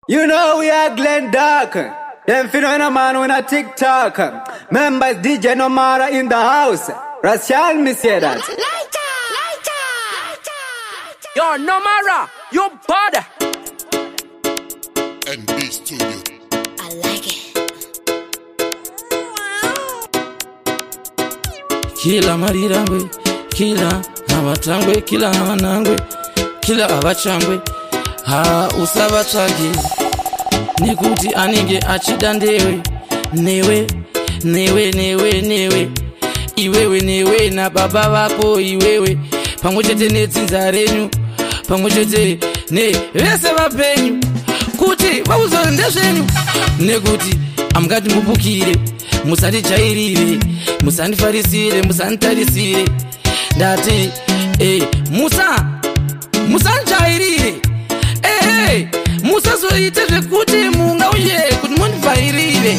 You know we are Glenn Dark. Them finna man when a TikTok. Members DJ Nomara in the house. Rasian me say that. Yo, Nomara, you bad. NB Studio. I like it. Kila marirangwe, kila abatangwe, kila abanangwe, kila abachangwe, ha usabatsage. Nikuti anige achidandewe, newe, iwewe newe na baba wako iwewe, pamwechete netsinza renyu, pamwechete ne vese vapenyu, kuti vauzore ndezvenyu, nekuti amukati mupukire, musandijairire, musandifarisire, musanitarisire, ndati musandijairire, musazoite zvekuti mungauye kuti mundifairire.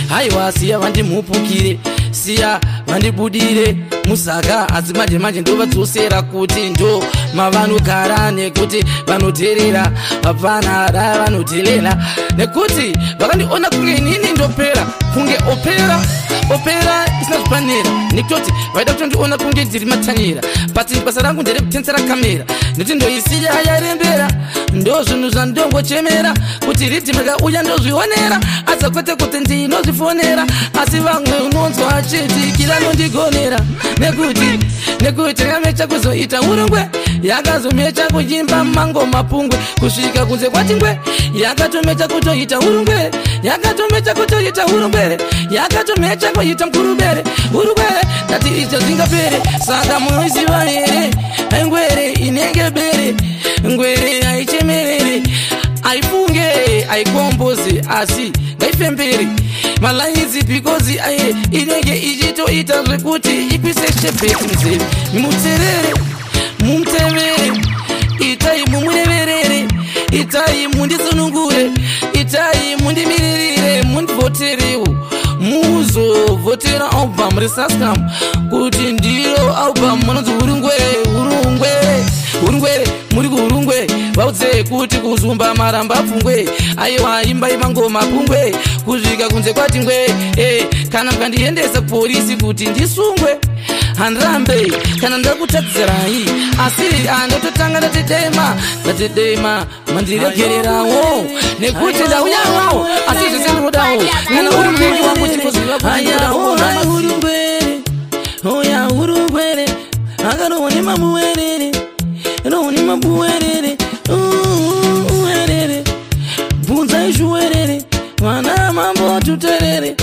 Haiwa siya vandimupukire, siya vandibudire musaka, asi manje ndovadzosera kuti ndo mavanogara, nekuti vanoteerera vapana da vanoteerera, nekuti vakandiona kunge inini ndopera, kunge opera isina zvipanera, nekutoti vaida kutondiona kunge ndiri matanyera, but basa rangu nderekutensera kamera, ndoti ndoisiya yarembera, ndo zvinhu zvandongochemera, kuti ridhimu rikauya ndozvionera, asi kwete kuti ndinozvifonera, asi vamwe unonzwa achiti kila nondigonera, nekuti yakamecha kuzoita urungwe, yakazomecha kuimba mango mapungwe, kusvika kunze kwatingwe, yakatomecha kutoita urungwe, yakatomecha kutoita urungwe, yakatomecha kuita mkurubere urungwere, ndati izvo zvingapere, saka munoziva here, ngwere inenge bere, ngwere haichemerere, aifunge aikomboze, asi ngaifembere malayizi, because inenge ichitoita zvekuti ikwise shebheki nzeve, mumutevere, itai mumureverere, itai mundisunungure, itai mundimiririre, mundivhoterewo, muzovhotera album resaskam, kuti ndiro album munonzi urungwere, muri kuurungwe, vaudze kuti kuzumba maramba pfungwe, aiwa imbai mangoma pungwe, kusvika kunze kwatingwe, kana mukandiendesa polisi kuti ndisungwe, handirambe kana ndakutadzirai, asi andototanga ndatidema mandiregererawo, nekuti ndauyawo, asi zvese ndinodawo, kana uri mpenyu wangu chikoziva oya urungwere, akaroone mamuwerere, roone mabuwerere, uwerere, bvunzai zviwerere, vana mambo tuterere,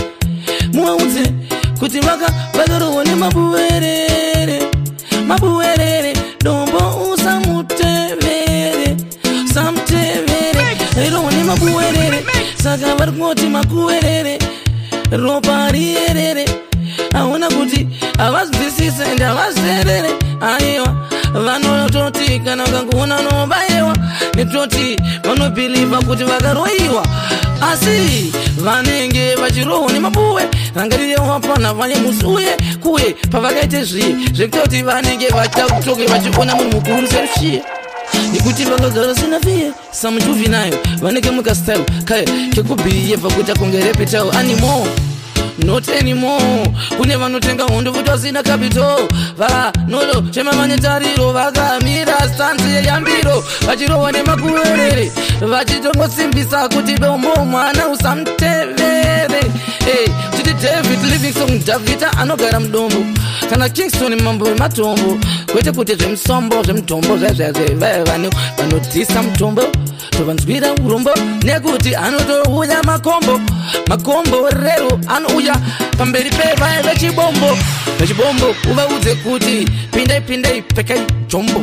muwaudze kuti vakaroone mabuwerere, dombo usamutevere, roone mabuwerere, saka vari kungoti makuwerere, ropa rierere, aona kuti havazwisise ende havazerere, aiwa vanototi kana ukangoona unobayewa, nekutoti vanobhiliva kuti vakaroiwa, asi vanenge vachirohwa nemabuwe, rangarirewo pana vane musuye kuye pavakaite zviye zvekutoti vanenge vachitoke vachiona munhu mukuru serushiye, nekuti vakagara sina viye samujuvinayo, vanenge mukastyle kaya kekubhiyevha kuita kunge repetawo anymore, not anymore. Kune vanotenga hondo kuti vasina capital, vanochema vane tariro, vakamira stanzi yeyambiro, vachirohwa nemakuwerere, vachitongosimbisa kuti dombo mwana usamutevere, chiti David Livingstone Davita anogara mudombo, kana Kingston mambo wematombo, kwete kuti zvemusombo zvemutombo vanodhisa mutombo, tovanzwira urombo, nekuti anotouya makombo rero anouya pamberi pevaya vechibombo, uvaudze kuti pindai pfekai jombo,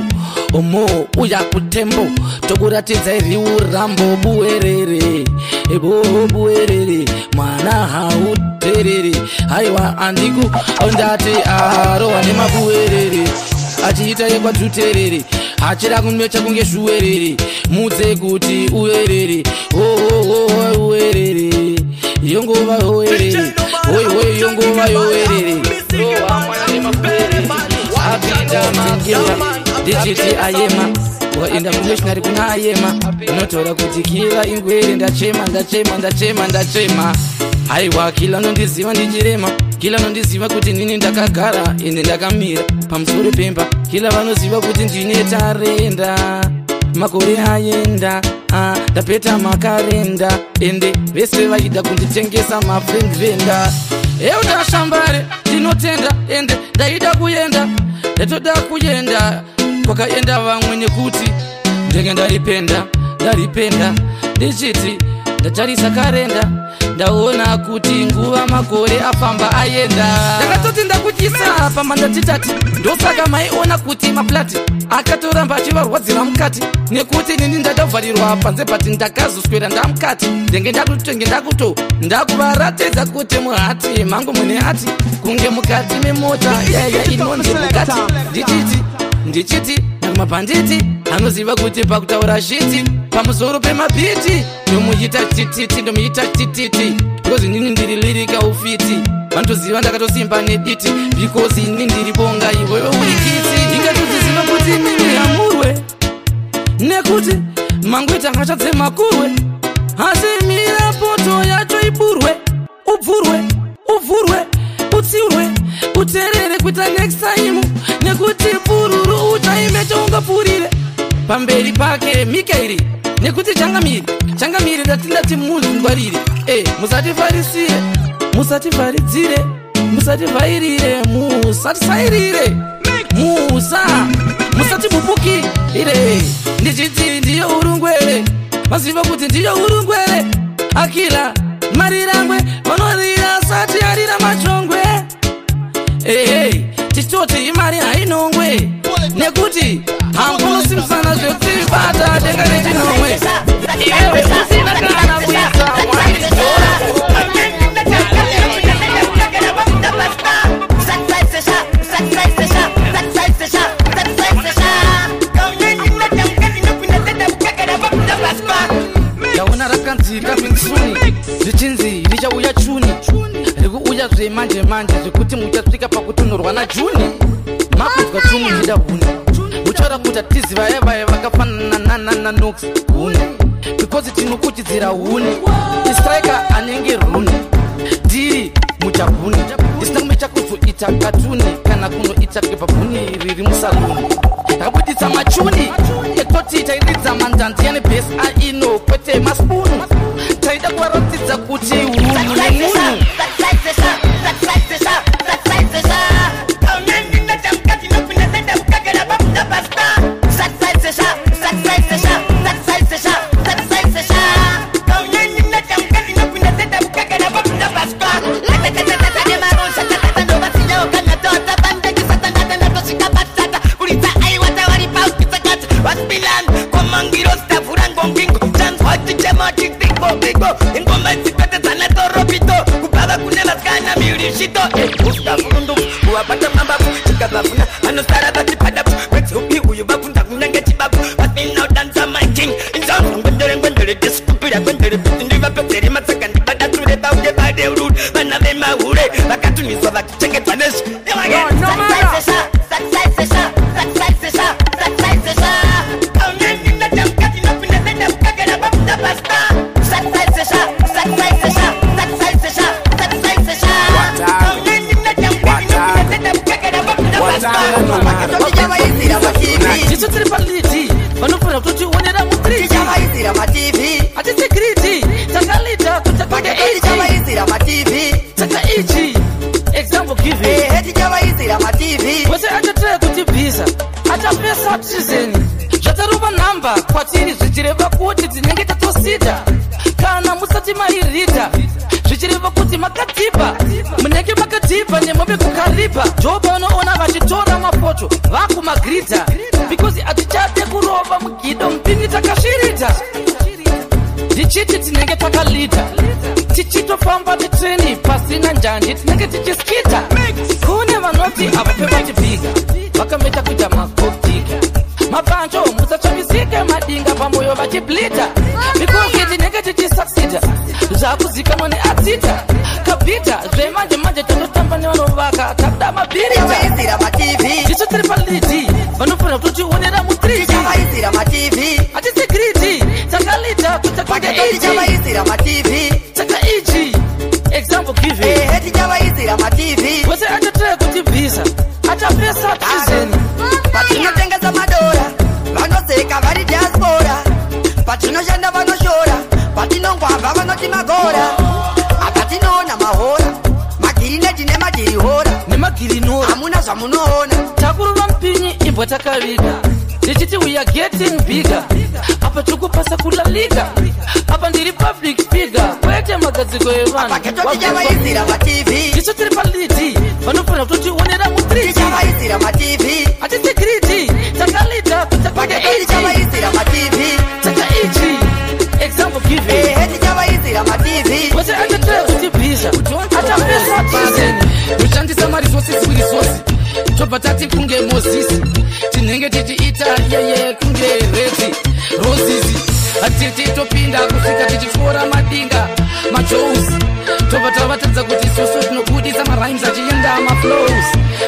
omo uya kutembo, tokuratidzai riurambo, buwerere, mwana hauterere, haiwa andiku ndati arohwa nemabuwerere, achiita yekwatuterere, hachida kumecha kunge zvuwerere, mudze kuti uwerere, uwerere, yongova uwerere, yongova yowerere, rohwa mwana nemabuwerere, apinda mangera, dijiti ayema. ukaenda kumishinari kuna ayema unotaura kuti kila ingwere ndachema. Haiwa kila nondiziva ndichirema, kila nondiziva kuti nini ndakagara ende ndakamira pamusoro pemba, kila vanoziva kuti ndine tarenda makore ayenda ndapeta makarenda ende vese vaida kunditengesa mafriend venda. Eutashambare ndinotenda ende ndaida kuenda, ndatoda kuenda kwakaenda vamwe nekuti ndenge ndaripenda ndichiti ndatarisa karenda ndaona kuti nguva makore afamba ayenda. Ndakatoti ndakuchisa pamandachitati ndosaka maiona kuti maplati akatoramba achivarwadzira mukati nekuti nini ndadavharirwa panze pati ndakazoswera ndamukati ndenge ndakuvaratidza kuti muhati mangu mune hati kunge mukati memota yaya inonzi mukati ndichiti nakumabhanditi anoziva kuti pakutaura shiti pamusoro pemabhiti ndomuita tititi because nini ndiri lirika ufiti vanotoziva ndakatosimba nediti because ini ndiri bonga iwewe uri kiti ingatoziziva kuti mimi hamurwe nekuti mangweta ngachadzemakurwe asi mira poto yacho iburwe ubvurwe utsiurwe uterere kuita next time nekuti pururu uchaimecho ungapfurire pamberi pake mikairi nekuti changamiri ndatindati munhu ngwarire musatifarisire musativharidzire musativhairire musatisairire musatibubukire ndichiti ndiyo urungwere maziva kuti ndiyo urungwere akila marirangwe vanorira sati arira machongwe tichitoti imari hainongwe nekuti hambonosimsana zvekutivata denga rechinomwe iwewe usina kana kuisa ndaona rakanzika mingsuni zvichinzi richauya chuni rikuuya zvemanje zvekuti muchasvika pakutonhorwa najuni makudzwa chuni ndida huni muchaura kuti hatiziva evaye vakafanana nanox huni because tinokuchidzira huni istrika anenge runi ndiri muchabhuni isina kumecha kuzoita katuni kana kunoita kebhabhuni riri musaluni ndakabuditsa machuni ekutoti tairidza mandanzi yane bhesi aino kwete maspunu taida kuvaratidza kuti hunhu nemunhu zvatarova nhamba kwatiri zvichireva kuti dzinenge tatosida kana musati mairida zvichireva kuti makatipa munenge makatipa nemombe kukaripa joba unoona vachitora mapoto vakumagridha because hatichade kurova mugido mupingi takashirita ndichiti tinenge takalita tichitofamba netreni pasina njanje tinenge tichiskita kune vanoti avape vachibhiga vakameta kuita makotika mapancho musatsvamisike madinga pamoyo vachiblita because tinenge tichisaksida zvakuzikanwa neadzita kabhita zvemanje tondotamba nevanovaka takuda mabhirita tisu tiri palidi vanofanira kutotionera mutriti chavaisira ma TV ati security takalita kutakwenda paketi chavaisira ma TV taka ichi example give heti chavaisira ma TV wese atataya kuti visa atapesa prison patinotengesa madora vanoseka vari diaspora patinoshanda vanoshora patinongwavha vanoti magora apa tinoona mahora magirineti nemagirihora nemagirinora hamuna zvamunoona takuruva mpinyi ibwa takaviga tichiti we are getting bigger apa tikupasa kulalika apa ndiri public figure kwete magadziko evanhu paketotijavaisira ma TV tiso tiri paliti vanofanira kutotionera mu3 tichavaisira ma TV ati security takalita paketotijavaisira ma TV taka ichi example give tichavaisira ma TV wese atataya kuti visa atapesa prison kushandisa marisources kurisources tobva tati kunge mozisi tinenge tichiita yeye kunge reti rosisi hatiti topinda kusvika tichifora madinga majousi tobva tavatadza kuti isusu tinobudisa marhymes achienda maflows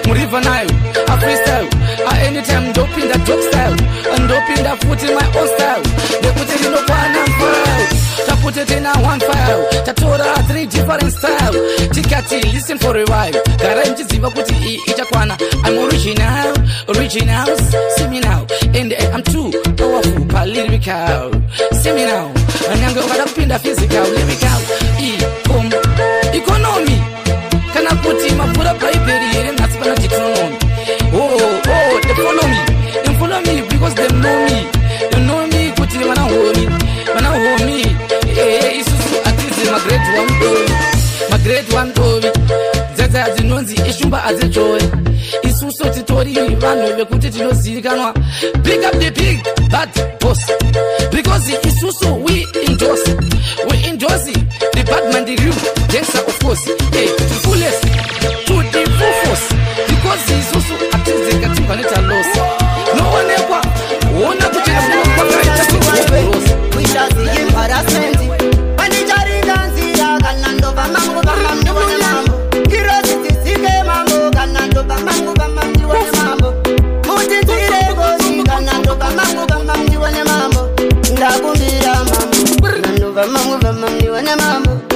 muriver nayo afreestyle aanytime ndopinda dog style ndopinda futi my own style nekuti rinokwana mfile tapute tina one file tatora 3 different style tikati listen for a while garai mchiziva kuti iyi ichakwana I'm original see me now and I'm too powerful lyrical see me now anyange ukada kupinda physical lyrical economy kana kuti mapura bribery here ngasi pana Deuteronomy they follow me because they know me kuti vana homi isusu atizi magrade one dovi dzadza dzinonzi ishumba adzijoy isusu titori vanhu vekuti tinozivikanwa big up the big bad boss because isusu we endorse the bad man the real gangster of course the fullest to the full force because isusu atizi katimbaneta loss no one ever wona kuti kwakaita kurosa we shall see embarrassment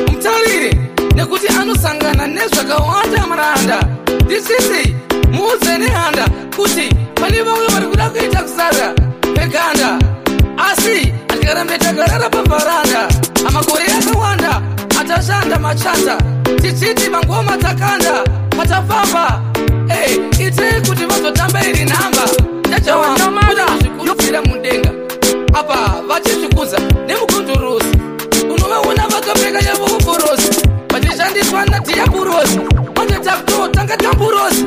mutarire nekuti anosangana nezvakawanda maranda ndisisi muudze nehanda kuti pane vamwe vari kuda kuita kusara peganda asi atikarambe tagarara pabharanda amakore akawanda atashanda machata tichiti mangoma takanda patafamba itei kuti vazotamba iri nhamba ndachawazvikuzira mudenga apa vachizvikuza nemukondorosi unovaona vakapfeka yavokorosi vachishandiswa nadiaburosi vachatakutotanga tamburosi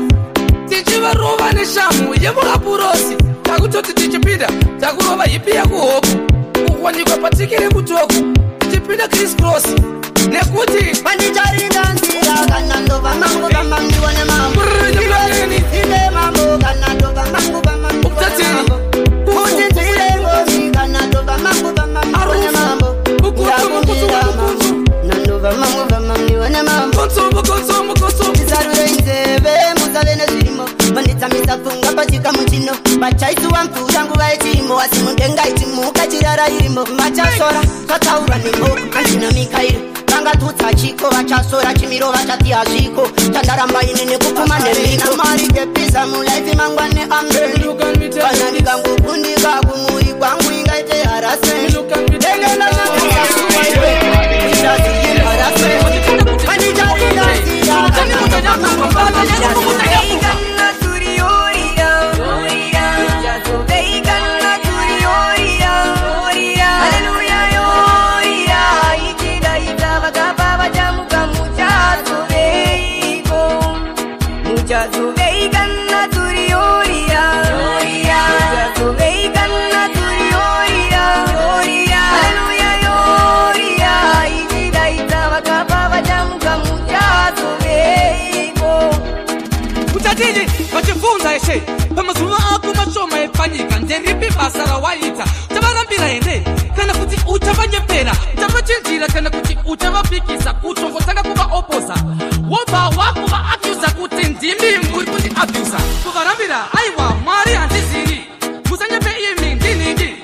tichivarova neshamu yemuhapurosi takutoti tichipinda takurova hipi yakuhopu kuwanikwa patikire kutoku tichipinda Chris Cross nekuti vandicharinda nzira kana ndova mangu vamandiwane mambo ine mambo kana ndova mangu vamandiwane mambo kuti nzire ngozi kana ndova mangu vamandiwane mambo ndakumbira mambo nandova mangu vamandiwane mambo tisarure nzeve musave nezvirimo vanditsamisa pfunga pachika muchino vachaisiwa mvura nguva yechirimo asi mudenga ichimuka chirara irimo vachasora zvataurwa nemboku andina mikairi vangatutsa chiko vachasora chimiro vachati hazviko chandaramba ini nekupfuma nemino mari gepisa mulaifi mangwane amreli kana ndikangokundika kumuri kwangu ingaite haraseni vachibvunza eshe pamazuva ako mashoma epanyika nderipi basa rawaita uchavarambira here kana kuti uchavanyepera uchavachinjira kana kuti uchavapikisa kutongotanga kuvaopoza wobva wakuvaabhusa kuti ndimi muri kuti abhusa kuvarambira aiwa mwari handiziri musanyepe imi ndinhingi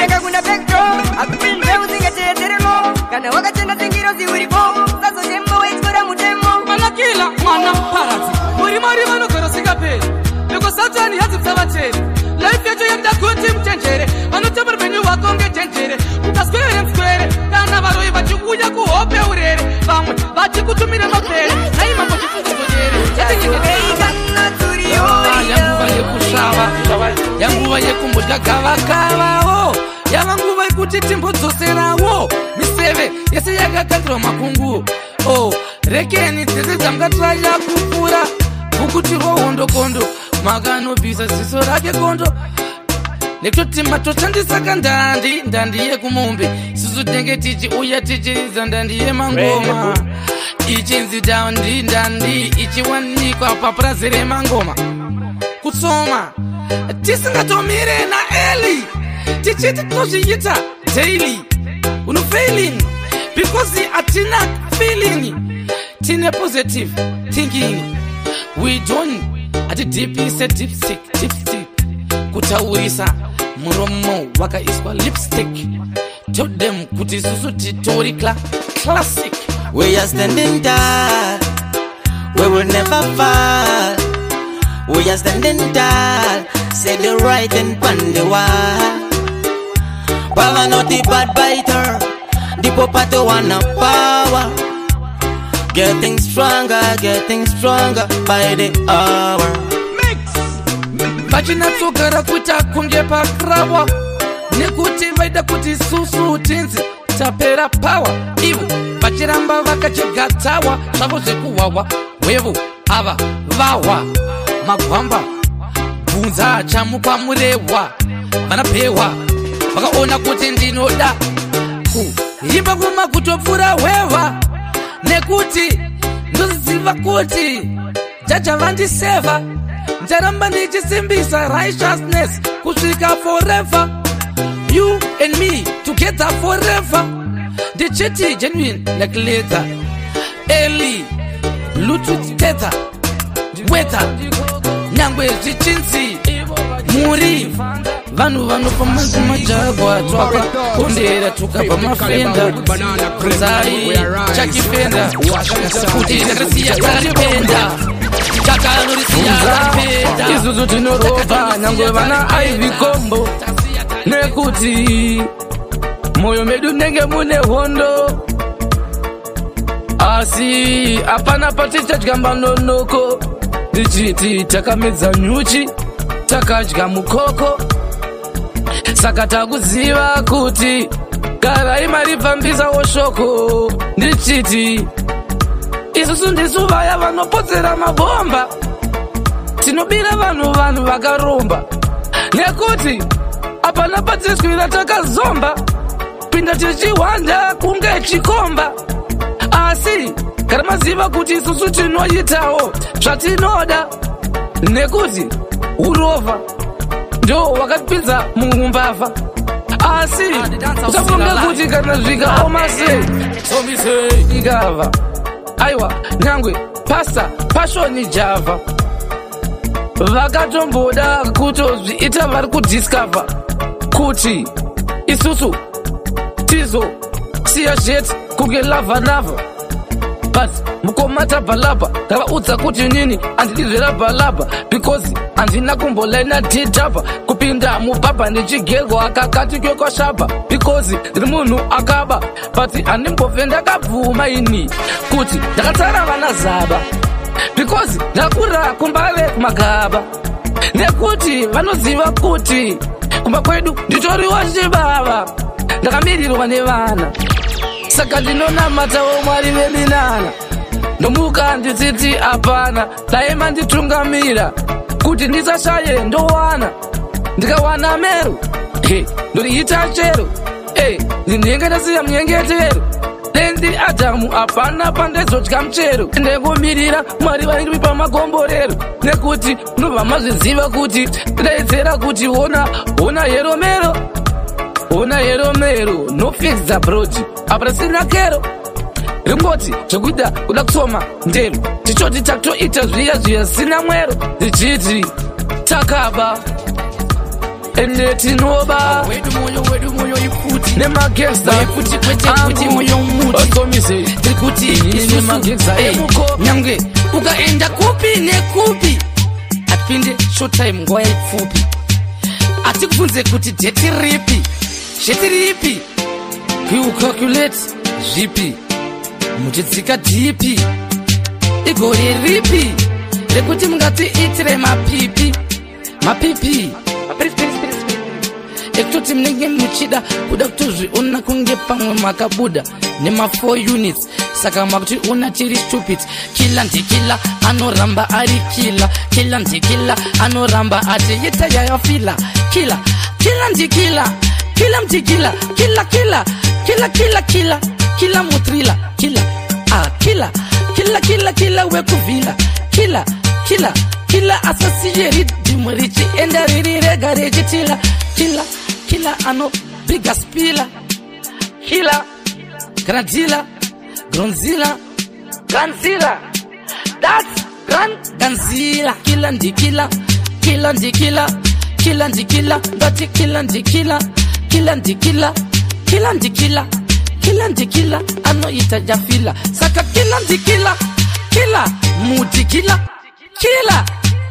Kutenga kuna petrol akupinze usingeteteremo kana wakachenda singiro ziuripo sazo tembo waichora mutemo malakila mwana parati muri vanogara singaperi beko satani hadzibvavateri life yacho yakuda kuti mchenjere vanotamba rupenyu rwako ngechenjere ukaswere mswere kana varoi vachiuya kuhope urere vamwe vachikutumira mapere naimambo yanguva yekusvava yanguva yekumbodya gavakavawo yava nguva yekuti timbodzoserawo miseve yese yakagadzirwa makunguo rekeni dzese dzamukatiraja kupfuura bhukutirwa hondokondo makanobvisa ziso rake kondo nekutoti matoshandisaka ndandi yekumombe isusu tinenge tichiuya tichiridza ndandi yemangoma ichinzi ndandi ichiwanikwa papurazi remangoma kutsoma tisingatomire naeli tichiti tozviita daily unofailing because atina feeling tine positive thinking we don't ati dipise dipstick kutaurisa muromo wakaiswa lipstick told them kuti isusu titori classic. We are standing tall, we will never fall. We are standing tall, say the right and pan the wall. While I not the bad biter, the popato wanna power. Getting stronger by the hour. Vachinatsogara kuita kunge pakrawa nekuti vaida kuti susu tinzi tapera power ivo vachiramba vakachigatawa zvavo zvekuwawa wevo ava vahwa magwamba bvunza achamupa murehwa vanapewa vakaona kuti ndinoda kuimba kuma kutopfuura hweva nekuti ndoziziva kuti jaja vandiseva ndaramba ndichisimbisa righteousness kusvika forever you and me together forever ndichiti genuine like leather eli bluetooth tether weather nyangwe zvichinzi muri vanhu vanofamba kumajagwa twakakondera tukabva mafenda zai chakifenda kuti ndakasiya taripenda isusu tinorova nyangwe vana aivi kombo nekuti moyo medu nenge mune hondo asi apana patichadya manonoko ndichiti takamedza nyuchi takadya mukoko saka takuziva kuti garai maripfambisawo shoko ndichiti isusu ndisu vaya vanopotsera mabomba tinobira vanhu vakaromba nekuti apana patiswira takazomba pinda tichiwanda kunge chikomba asi kana maziva kuti isusu tinoitawo zvatinoda nekuti urova ndo wakapinza mumbavha asi usafunga kuti kana zvikaoma sei somisei ikava aiwa nyangwe pasta pashoni java vakatomboda kutozviita vari kudiscover kuti isusu tizo siya zvetu kunge lavha but mukoma tabhalabha ndavaudza kuti nini handidi zverabhalabha because handina kumbolaina dhidhabha kupinda mubhabha ndichigerwa akakati kwekwashabha because ndiri munhu akaba but handimbobve ndakabvuma ini kuti ndakatsara vana zaba because ndakurira kumbave kumagaba nekuti vanoziva kuti kumba kwedu nditoriwa chibava ndakamirirwa nevana saka ndinonamatawo mwari veminana nomuka nditsiti apana daima nditungamira kuti ndisashaye ndowana ndikawana mero ndoriita chero ndinenge ndasiya munyengetero dendi adhamu apana pandezodya muchero ndengomirira mwari vairi pamagomborero nekuti munobva mazviziva kuti ndaidzera kuti ona yeromero ona yeromero no fix the brodi aprasina kero ringoti zvekuita kuda kusoma ndero tichoti takutoita zviya sina mwero ndichiti takaba ende tinoba wedu moyo ifuti nemagangsta ifuti kwete moyo muti okomise tikuti ni magangsta nyange ukaenda kupi nekupi apinde short time ngoya ifupi atikufunze kuti date ripi shit ripi you calculate zipi muchitsika dipi igori ripi rekuti mungati itire mapipi ekutoti mnenge muchida kuda kutozviona kunge pamwe makabuda nema 4 units saka makuti una tiri stupid kila ndikila anoramba ari kila ndikila anoramba ati yeta yayafila kila ndikila kila mtikila kila mutrila kila wekuvila kila asasiyeri dimurichi enda riri regareji kila ano biga spila kila granzila that's ganzila kila ndikila ngati kila ndikila ano itajafila saka kila ndikila mutikila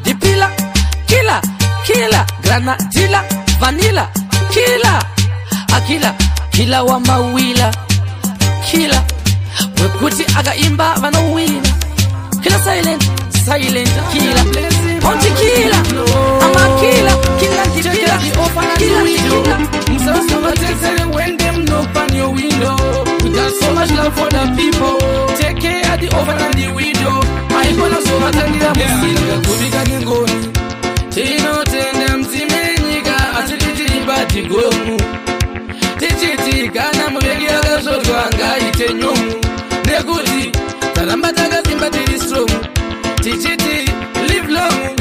dipila granadila vanilla kila wa mawila wekuti akaimba vanowina kila silent kila ponti kila ama kila ndikila when them knock on your window. We got so much love for the people. Take care of the over and the window. I gonna so much and the music. Kubika ngoni. Tino tendem zimenyika. Asititi bati gomu. Tichiti kana mbegi agasoto anga itenyomu. Neguti. Taramba taga zimbati strong. Tichiti live long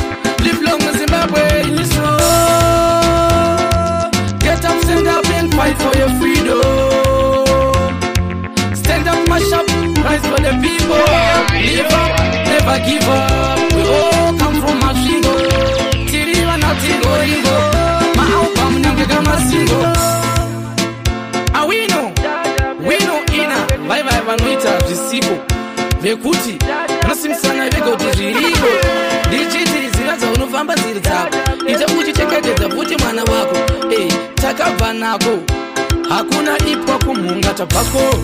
Zimbabwe in strong. Stand up and fight for your freedom. Stand up, mash up, rise for the people. Live up, never give up. We all come from Mashingo. Tiriwa na Tingo. Maaupa mnyange masingo. Wino ina. Bye vanuita visiko. Vekuti. Nasimsana vego tijirigo. Dijiti zinaza unufamba zilitako. Ita uchicheketeza vuti mwana wako. Takabva nako hakuna ipwa kumunga tapako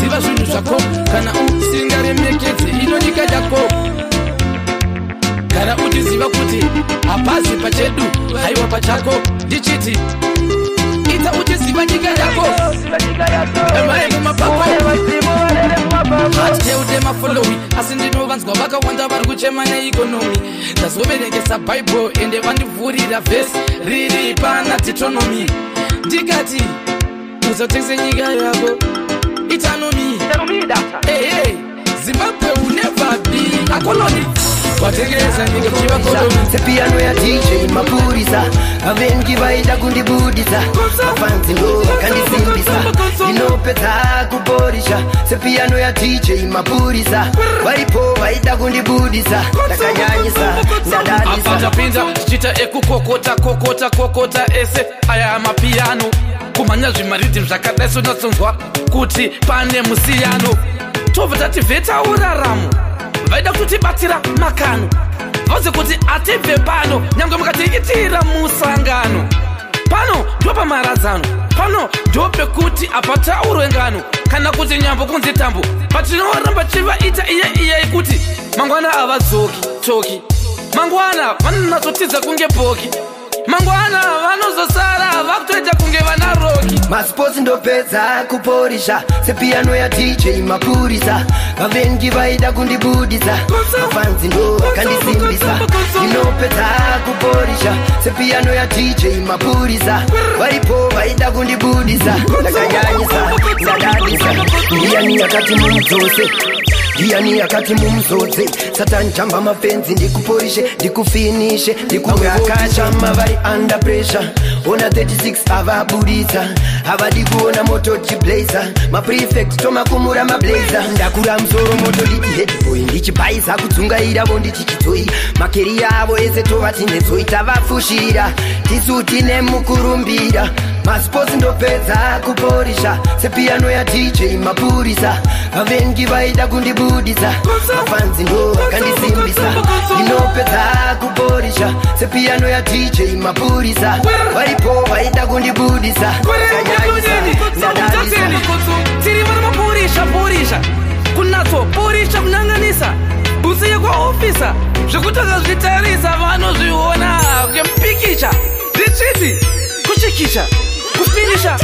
ziva zvinhu zvako kana usingaremekedze ino nyika yako gara utiziva kuti hapazi pachedu haiwa pachako ndichiti ita utiziva nyika yako emaemu mapako hateude mafolowi asi ndinovanzwa vakawanda vari kuchema neikonomi ndazoverengesa bhaibheri ende vandivhurira vhesi riri pana Deuteronomy ndikati uzotengese nyika yako itanomi Zimbabwe will never be a colony. Watengeza nyika chiva koloni. Sepiano ya DJ mapurisa avengi vaida kundibudisa mafanzi ndo vakandisimbisa inopedza kuporisha. Sepiano ya DJ mapurisa varipo vaida kundibudisa ndakanyanyisa ndadadisa apatapinza tichita ekukokota ese aya mapiano kumanya zvimaridhimu zvakadaiso natsonzwa kuti pane musiyano tobva tativheta uraramo vaida kutibatira makano vaudze kuti atibve pano nyange mukatiitira musangano pano ndo pamaradzano pano ndo pekuti apataurwe ngano kana kuti nyambo kunzi tambo patinoramba chivaita iye kuti mangwana avadzoki mangwana vanonatotidza kunge boki mangwana vanozosara vakutoita kunge vana roki. Masports ndopedza kuporisha. Sepiano ya DJ mapurisa vavengi vaida kundibudisa mafanzi ndo vakandisimbisa inopedza kuporisha. Sepiano ya DJ mapurisa varipo vaida kundibudisa ndakanyanyisa ndadadisa ndiyani yakati munzose Diani akati mumzodze Satan chamba mafenzi ndikuporishe ndikufinishe ndikukachama vari under pressure Ona 36 avaburitsa havadi kuona moto chiblazer maprefect tomakumura mablazer ndakura msoro moto nditi headboy ndichipaisa kudzungaira vo ndichichitoi makeri yavo ese tovati nenzoi tavafushira tisu tine mukurumbira masports ndopedza kuporisha sepiano ya DJ mapurisa vavengi vaida kundibudisa mafanzi ndo vakandisimbisa ndinopedza kuporisha sepiano ya DJ mapurisa varipo vaida kundibudisa tiri vari mapurisha kunato purisha kunanganisa usiye kwa ofisa zvekuti akazvitarisa vanozviona kempikicha ndichiti kuchikisha kufinisha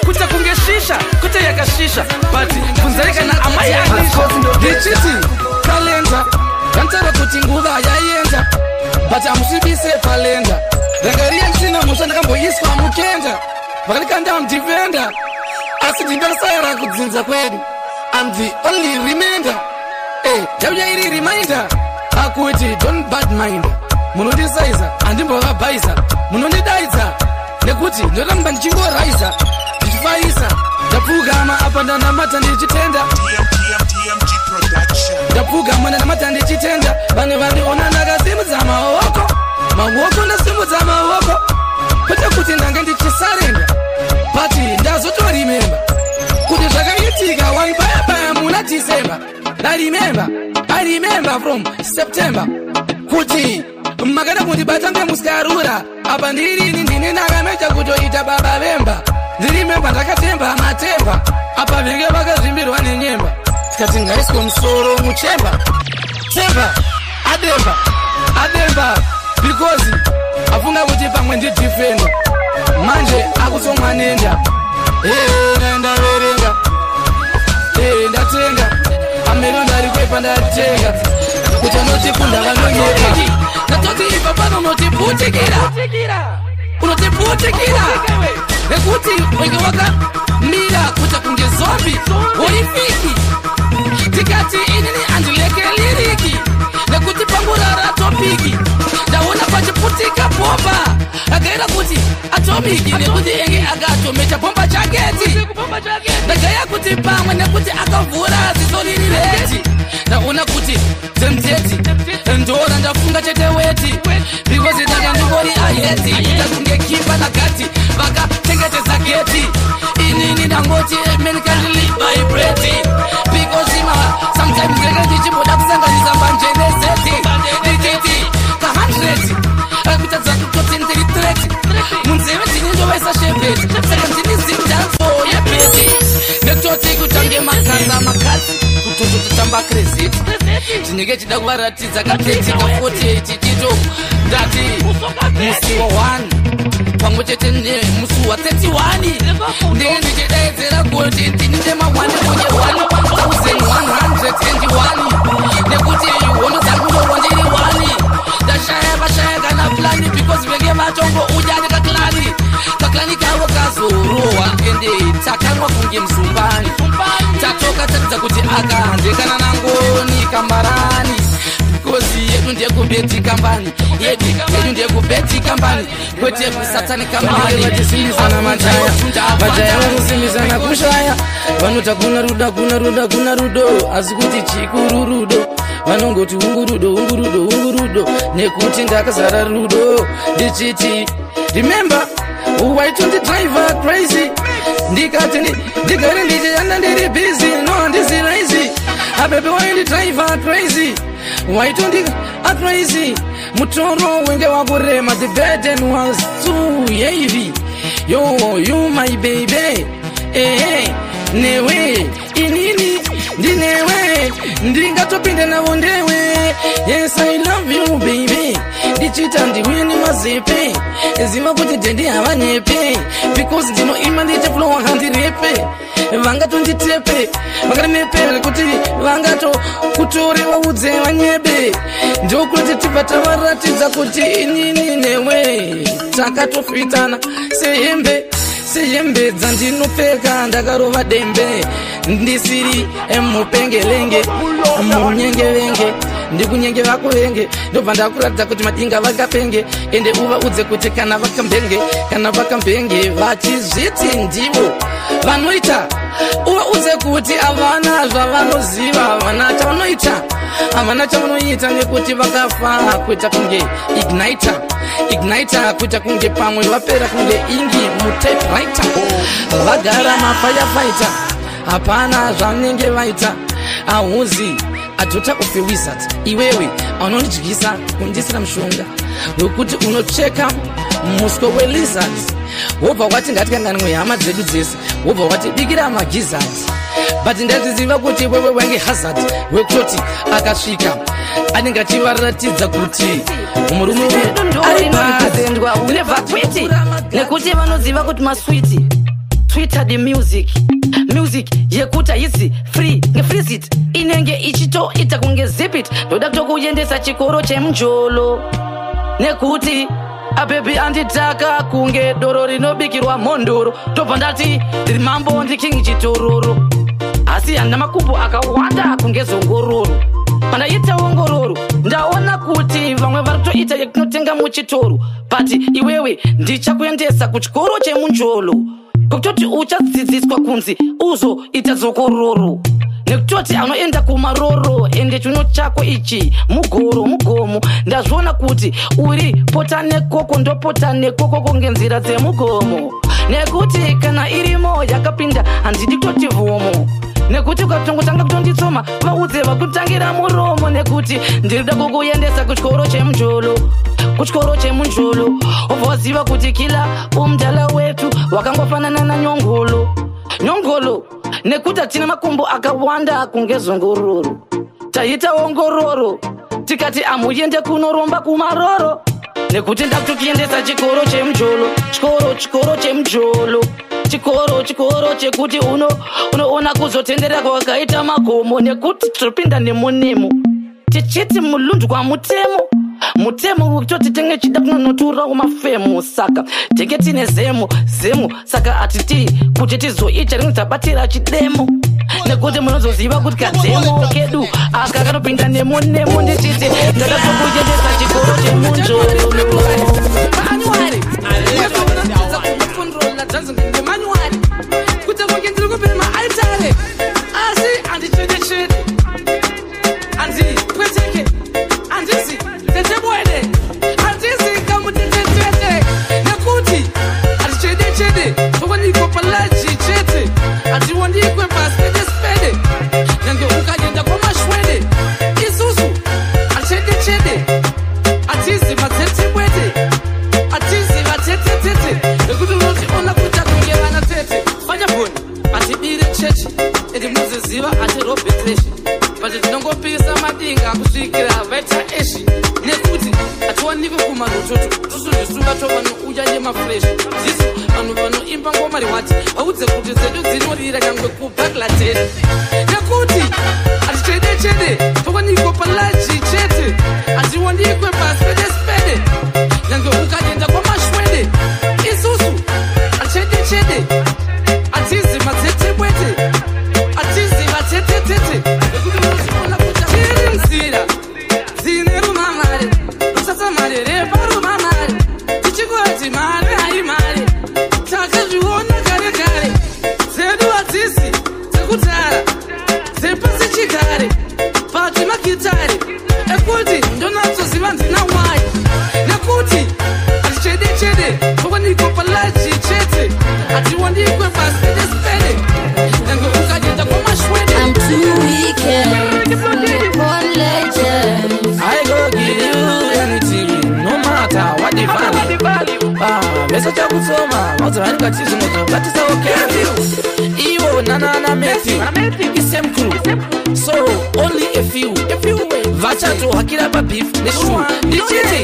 kuta kunge shisha kuta yakashisha but kunzari kana amai yakisha ndichiti kalenda kantara kuti nguva yaenda but amusvibise kalenda rangariya ndisina musha ndakamboiswa mukenda vakandikanda mdivenda asi ndingasayara kudzinza kwedu I'm the only remainder yauya iri reminder akuti don't bad mind munondisaiza andimbovabhaisa munondidaidza nekuti ndoramba ndichingoraisa ndichifaisa ndapfugama apa ndanamata ndichitenda ndapfugama ndanamata ndichitenda vanhu vandiona ndakasimudza maoko ndasimudza maoko kwete kuti ndange ndichisarenda but ndazotorimemba kuti zvakaitika waipayapaya muna December I remember from September kuti makada kundibata ngemuskarura apa ndirini ndine ndakamecha kutoita baba vemba ndirimemba ndakatemba matemba apa venge vakazvimbirwa nenyemba tikati ngaiswe musoro muchemba temba ademba because afunga kuti pamwe ndidifenda manje akusomwa nenda ndaverenga ndatenga ameno ndarikwepa ndatenga kuti anotipunda vanonyeka natoti ipa pano unotiputikira nekuti wenge wakamira kuta kunge zombi orifiki tikati inini andilekeliriki nekuti pangurara topiki ndaona pachiputika bomba akaira kuti atomiki nekuti enge akatomecha bomba chaketi ndagaya kuti pamwe nekuti akavhura zisorireti ndaona kuti temteti ndora ndafunga chete weti because ndakandingori ayeti aita kunge kipa nagati vakachengetedza geti inini ndangoti men can live by bread because sometimes ndenge ndichimboda kusanganisa mbanje nezeti ndiketi ka 100 akutadza kutoti ndiri 30 munzeve ndinindovesa shepeti saka ndini zimdanso yepeti nekutoti kutange makadzi kutotototamba kreziti tinenge chida kuvaratidza katetika 48 chito ndati musi wa 1 pamwe chete nemusi wa 31 ndenge ndichidaidzera kuti ndininde mawani kunye 1121 nekuti hondo dzakundorwa ndiri 1 ndashaya vashaya kana plani because venge matongo uja kaklani kavo kazorohwa ende takanwa kunge muzumbani tatoka tatidza kuti akandekana nangoni kambarani because yedu ndekubeti kambani yedu ndekubeti kambani kwete kusatani kambani vachisimbisana majaya vakusimbisana kushaya vanoti kuna rudo asi kuti chikuru rudo vanongoti ungurudo nekuti ndakazara rudo ndichiti remember waitondi driver crazy ndikati ndigare ndichiyanda ndiri busy no handisi lazy abebe waindi driver crazy waitondi crazy mutoro wenge wakurema the burden was too heavy you my baby newe inini ndinewe ndingatopinde navo ndewe yes I love you baby ndichita ndiuye nemazepe ziva kuti dendi havanyepe because ndinoima ndicheflowa handirepe vangatonditepe vakarimepere kuti vangatokutore vaudze vanyebe ndokuti tibva tavaratidza kuti inini newe takatofitana sehembe dzandinopfeka ndakarova dembe ndisiri mupengelenge munyengelenge ndikunyenge vakuvenge ndobva ndakuratidza kuti madinga vakapenge ende uvaudze kuti kana vakambenge vachizviti ndivo vanoita uvaudze kuti havana zvavanoziva havana chavanoita nekuti vakafa kuita kunge igniter kuita kunge pamwe vapera kunge ingi mutypewriter vagara mafirefighter hapana zvavanenge vaita ahuzi adota of a wizard iwewe anondidyisa kundisira mushonga wekuti unocheka muswe welizards wobva wati ngatikanganwe hama dzedu dzese wobva wati dikira magizards but ndaziziva kuti wewe wenge hazard wekutoti akasvika anenge achivaratidza kuti murume aripazendwa unevakwiti nekuti vanoziva kuti maswiti Twitter the music yekuti haisi free ngefreezit inenge ichitoita kunge zipit ndoda kutokuendesa chikoro chemujolo nekuti abebi anditaka kunge doro rinobikirwa mondoro tobva ndati ndiri mambo ndikingi chitororo asi handina makumbo akawanda kunge zongororo pandaita ongororo ndaona kuti vamwe vari kutoita yekunotenga muchitoro but iwewe ndichakuendesa kuchikoro chemujolo kutoti uchadzidziswa kunzi uzoita zokororo nekutoti anoenda kumaroro ende chino chako ichi mugomo ndazviona kuti uri pota nekoko ndopota nekoko kungenzira dzemugomo nekuti kana irimo yakapinda handidi kutoti vhomo nekuti ukatongotanga kutonditsoma vaudze vakutangira muromo nekuti ndirida kukuendesa kuchikoro chemujolo obva waziva kuti kila umdala wetu wakangofanana nanyongolo nekuti hatina makumbo akawanda kunge zongororo taita ongororo tikati amuende kunoromba kumaroro nekuti ndakutokiendesa chikoro chemujolo chikoro chekuti unoona kuzotenderera kwakaita magomo nekuti topinda nemunemo tichiti mulundwa mutemo wekutoti tenge chida kunonoturirawo mafemu saka tenge tine zemo saka hatiti kuti tizoita ringe tabatira chidemo nekuti munozoziva kuti kadzemo kedu aka kanopinda nemunemo ndichiti ndakatokuendesa chikoro chemujolo kuti kungenzira kupera maaitare asi handichedechede handipweteke handisi tetebwede handisi kamutetetete nekuti hatichedechede tokoniko palaji chete hatiwondikwe paspedespede nyange ukaenda kwamashwede isusu hatichedechede hatizi matetebwede hatizi vatetetete nekuti unotiona kuita kunge vana tete fanyaboni atibire chechi ende muziziva ati robetreshi but tinongopisa madinga kusvikira vaita eshi nekuti hatiwanikwe kumarototo tusuzvisunga tovanouya nemafreshi ziso vanhu vanoimba ngoma riwati vaudze kuti zedu dzinorira nyangwe kubhaglateri nekuti hatichedechede towanikwa palaji chete hatiwanikwe paspedespede nyange ukaenda kwamashwede isusu hatichedechede hatizi madzetebwete hatizi vatetetete nekuti unoziona kuti tiri nzira dzine rumamare rusasamare reparumamare tichikoti mare hai mare takazviona kare kare dzedu hadzisi dzekutara dzepasi chigare pati makitare ekuti ndonatsoziva ndina wai nekuti hatichedechede towanikwa palaji chete hatiwandikwe paspedespede nyange ukaenda kwamashwede I'm too weekend, one legend. I go give you anything, no matter what the value. Mesa chakusoma, moto hanika chizu moto, that is okay. Iwo nana Matthew, is same crew. So only a few. Vacha to hakira ba beef, the shoe. The chiti,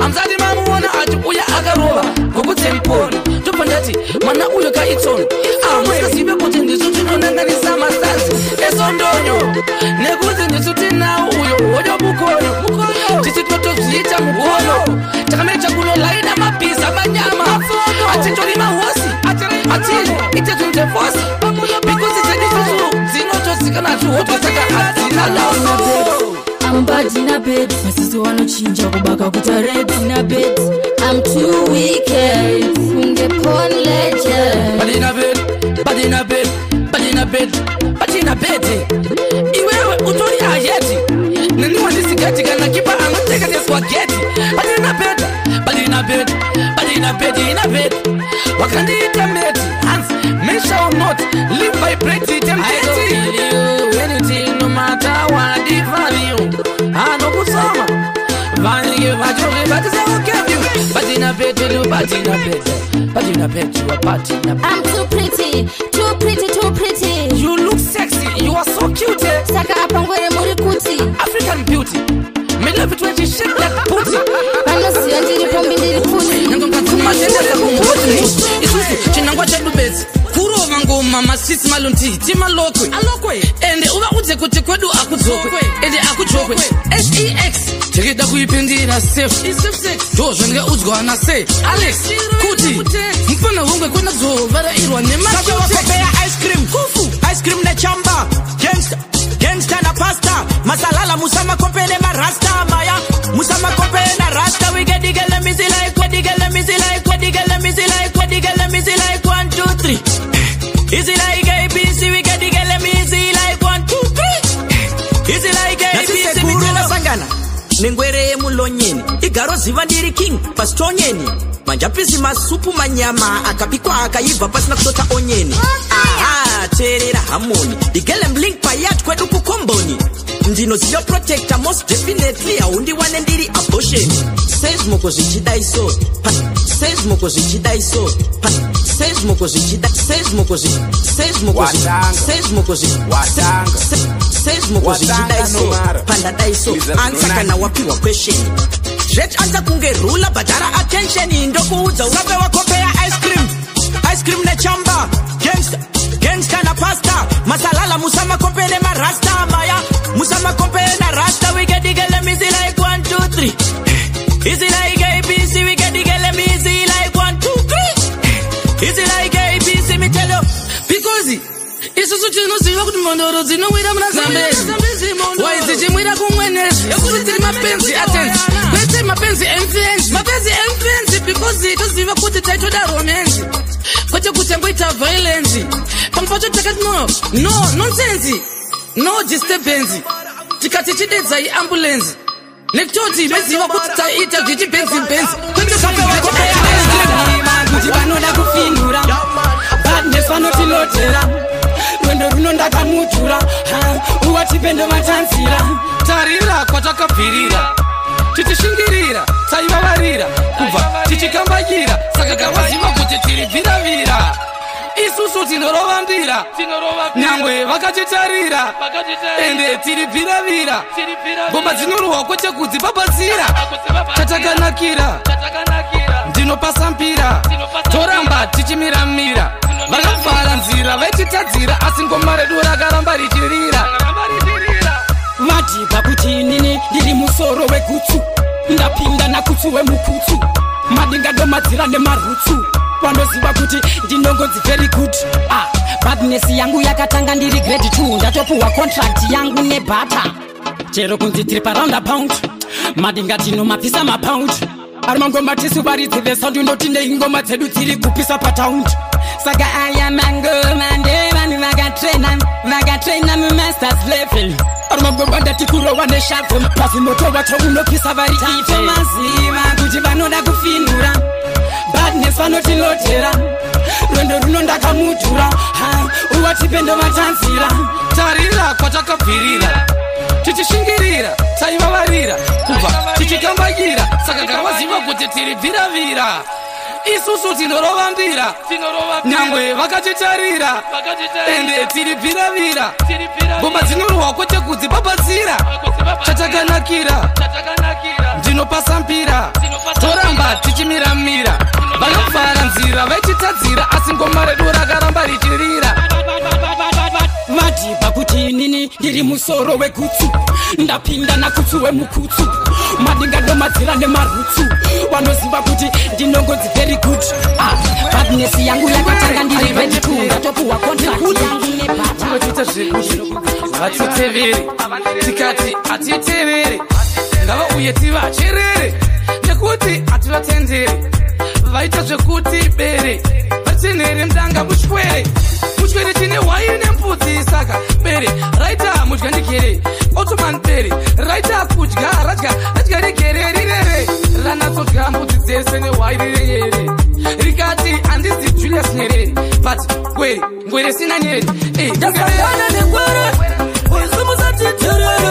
I'm zadi mamu wana ati uya agaroba, kukuti mponi. Tupandati, mana uyo ka itoni. Mweka sibe kuti ndisuti nonangani sama stazi. Esondonyo, nekuti ndisuti na uyo, ojo bukono. Tisi toto zita mukono. Chakamecha kuno laina mapisa manyama. Ati tori mahosi, ati ite tunte fosi. Because it's a different chinja kubaka kutareti na bet. I'm too wicked. Unge porn legend. Badina bet, badina bet, badina bet, badina bet. Iwewe utori ayeti. Nani wanisigati kana kipa anoteka te spaghetti. Badina bet, badina bet, badina bet, badina bet. Wakandi itameti, hands, men shall not live by pretty temptation. Anything no matter what the value. I know what's on. Vanny, but it's okay. Badina bet, badina bet, badina bet, you are party. I'm too pretty, too pretty, too pretty. You look sexy, you are so cute. Saka apangwere muri kuti. African beauty. Me love it when she shake that booty. Bano siya ndiri pombi ndiri kuti. Nango mkatuma tenda za kumbuti. Isusu, chinangwa cha dubezi. Kuro ngoma masisi malunti, tima lokwe. Alokwe. Ende uba uze kuti kwedu akuzokwe. Ende akuchokwe. SEX. Chekida kuipindira safe. Jojo nge uzgwa na safe. Alex, kuti. Mpana hongwe kwena zo, vara irwa nema. Sasa wakopea ice cream. Kufu. Ice cream na chamba. Gangsta na pasta. Masalala musama kompene marasta. Maya. Musama kompene na rasta. We get the girl and me see like. What the girl and me see like. What the girl and me see like. What the girl and me see like. 1, 2, 3. Is it like ABC? We get the girl and me see like 1, 2, 3. Is it like ABC? We tell us sangana. Nengwere mulonyeni. Igaro ziva ndiri king. Pastonyeni. Manjapisi masupu manyama. Akapikwa akaiva pasina kutota onyeni. Aha, terera hamoni. The girl and blink payat kwedu kukomboni. Ndino ziyo protector most definitely. Aundi wane ndiri abortion. Says moko zichidai so. Says moko zichidai so. Says moko zichidai. Says moko zichidai. Says moko zichidai. Says moko zichidai. Says moko zichidai so. Panda dai so. Answer kana wapiwa question. Jet answer kunge rula badara attention. Indo kuuza urabe wakopea ice cream. Ice cream na chamba. Gangsta na pasta. Masalala musama kompene marasta. Maya. Musama kompene na rasta. We get the girl and me see like 1, 2, 3. Is it like ABC? We get the girl and me see like 1, 2, 3. Is it like ABC? Me tell you. Because isusu chinoziva kuti mondoro dzinowira muna zambezi. Waidzichimwira kumwenezi. Yokuzitiri mapenzi atenzi. Kwete mapenzi influence. Mapenzi influence because itoziva kuti taitoda romance. Kwete kutemboita violence. Pampacho takati no nonsense. No disturbance. Tikati chidedza ambulance. Nekutoti meziva kuti taita zvichipenzi. Kwete wakopea kuti vanoda kufinura. Badness vanotilotera. Wendo runo ndakamudhura. Uwatipendo matansira. Tarira kwatakapirira. Tichishingirira. Taivavarira. Kubva tichikambagira. Saka gavaziva kuti tiri viravira. Isusu tinorovambira. Nyangwe vakatitarira. Ende tiri viravira. Ngoma dzinorwa kwete kudzipapatsira. Chatakanakira. Ndinopasampira. Toramba tichimiramira. Vakafara nzira vechitadzira asi ngoma redu rakaramba richirira. Vatipa kuti inini ndiri musoro wegutsu. Ndapinda nakutsu wemukutsu. Madingadomadzira nemarutsu. Vanoziva kuti ndinongodzi very good. Badness yangu yakatanga ndiri grade 2. Ndatopuwa contract yangu nebata. Chero kunzi tiri paroundabout. Madingatino mapisa mapound. Armangoma tisu varidzire sound unoti neingoma dzedu tiri kupisa pataundi. Saka ayamangoma ndevanu vakatraina mumasters level. Armangoma ndatikurowa neshavhu pasi moto vacho unopisa vari ife. Maziva kuti vanoda kufinura. Badness vanotilotera. Rwendo runo ndakamudhura. Uwatipendo matanzira. Tarira kwatakapirira. Tichishingirira. Taivavarira. Kubva tichikambagira. Saka gavaziva kuti tiri viravira. Isusu tinorovambira. Nyangwe vakatitarira. Ende tiri viravira. Ngoma dzinorwa kwete kudzipapatsira. Chatakanakira. Ndinopasampira. Toramba tichimiramira. Vakafara nzira vechitadzira asi ngoma redu rakaramba richirira. Vatipa kuti inini ndiri musoro wegutsu. Ndapinda nakutsu wemukutsu. Madingadomadzira nemarutsu. Vanoziva kuti ndinongodzi very good. Badness yangu yakatanga ndiri grade 2. Ndatopuwa contract yangu nebata. vamwe tiita zvekuti vatitevere tikati atitevere ngavauye tivacherere nekuti hativatendere vaita zvekuti bere vatenhere mudanga muchwere muchwere tine hwairi nempudzi saka bere raita mudya ndigere otoman bere raita kudya radya rigere rirere ranatsodya mbudzi dzese nehwairi renyere rikati handizi Julius Nyerere but ngwere sina nyere ndasangana negwere uzimusatiterere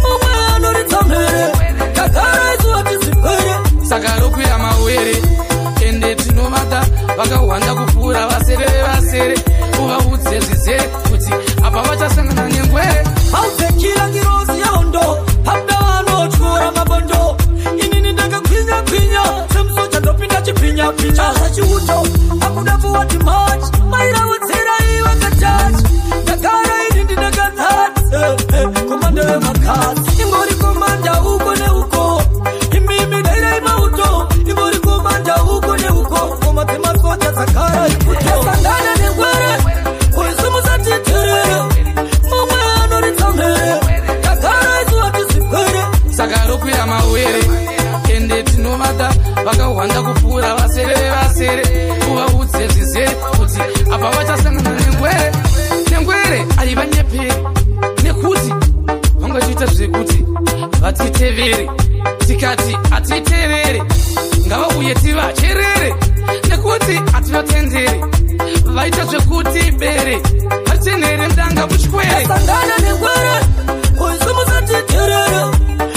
mumwe anoritsamhere kagara izuva tizipere saka rokwira mawere ende tinovada vakawanda kupfuura vasere uvaudze zvizere kuti apa vachasangana nengwere hauzekira ngirozi yahondo hamda vanotyora mabondo inini ndakagwinya semusoja ndopinda chipinyapinya zvachiuto akuda fuwati machi mairaudzira ivakatachi ndagara ini ndinakadzati komanda vemakasi ingori komanda uko neuko imimi dairai mauto ingori komanda uko neuko koma dzemasoja dzagara ikutosangana negwere uzimusatiterere mumwe anoritsamhere ndagara izuva tizipere saka rokwira mawere ende tinovada vakawanda kupfuura vasere uvaudze zvizere kuti apa vachasangana nengwere haivanyeperi nekuti vangachiita zvekuti vatitevere tikati hatitevere ngavauye tivacherere nekuti hativatendere vaita zvekuti bere vatitenhere mudanga muchwere sangana negwere uzimusatiterere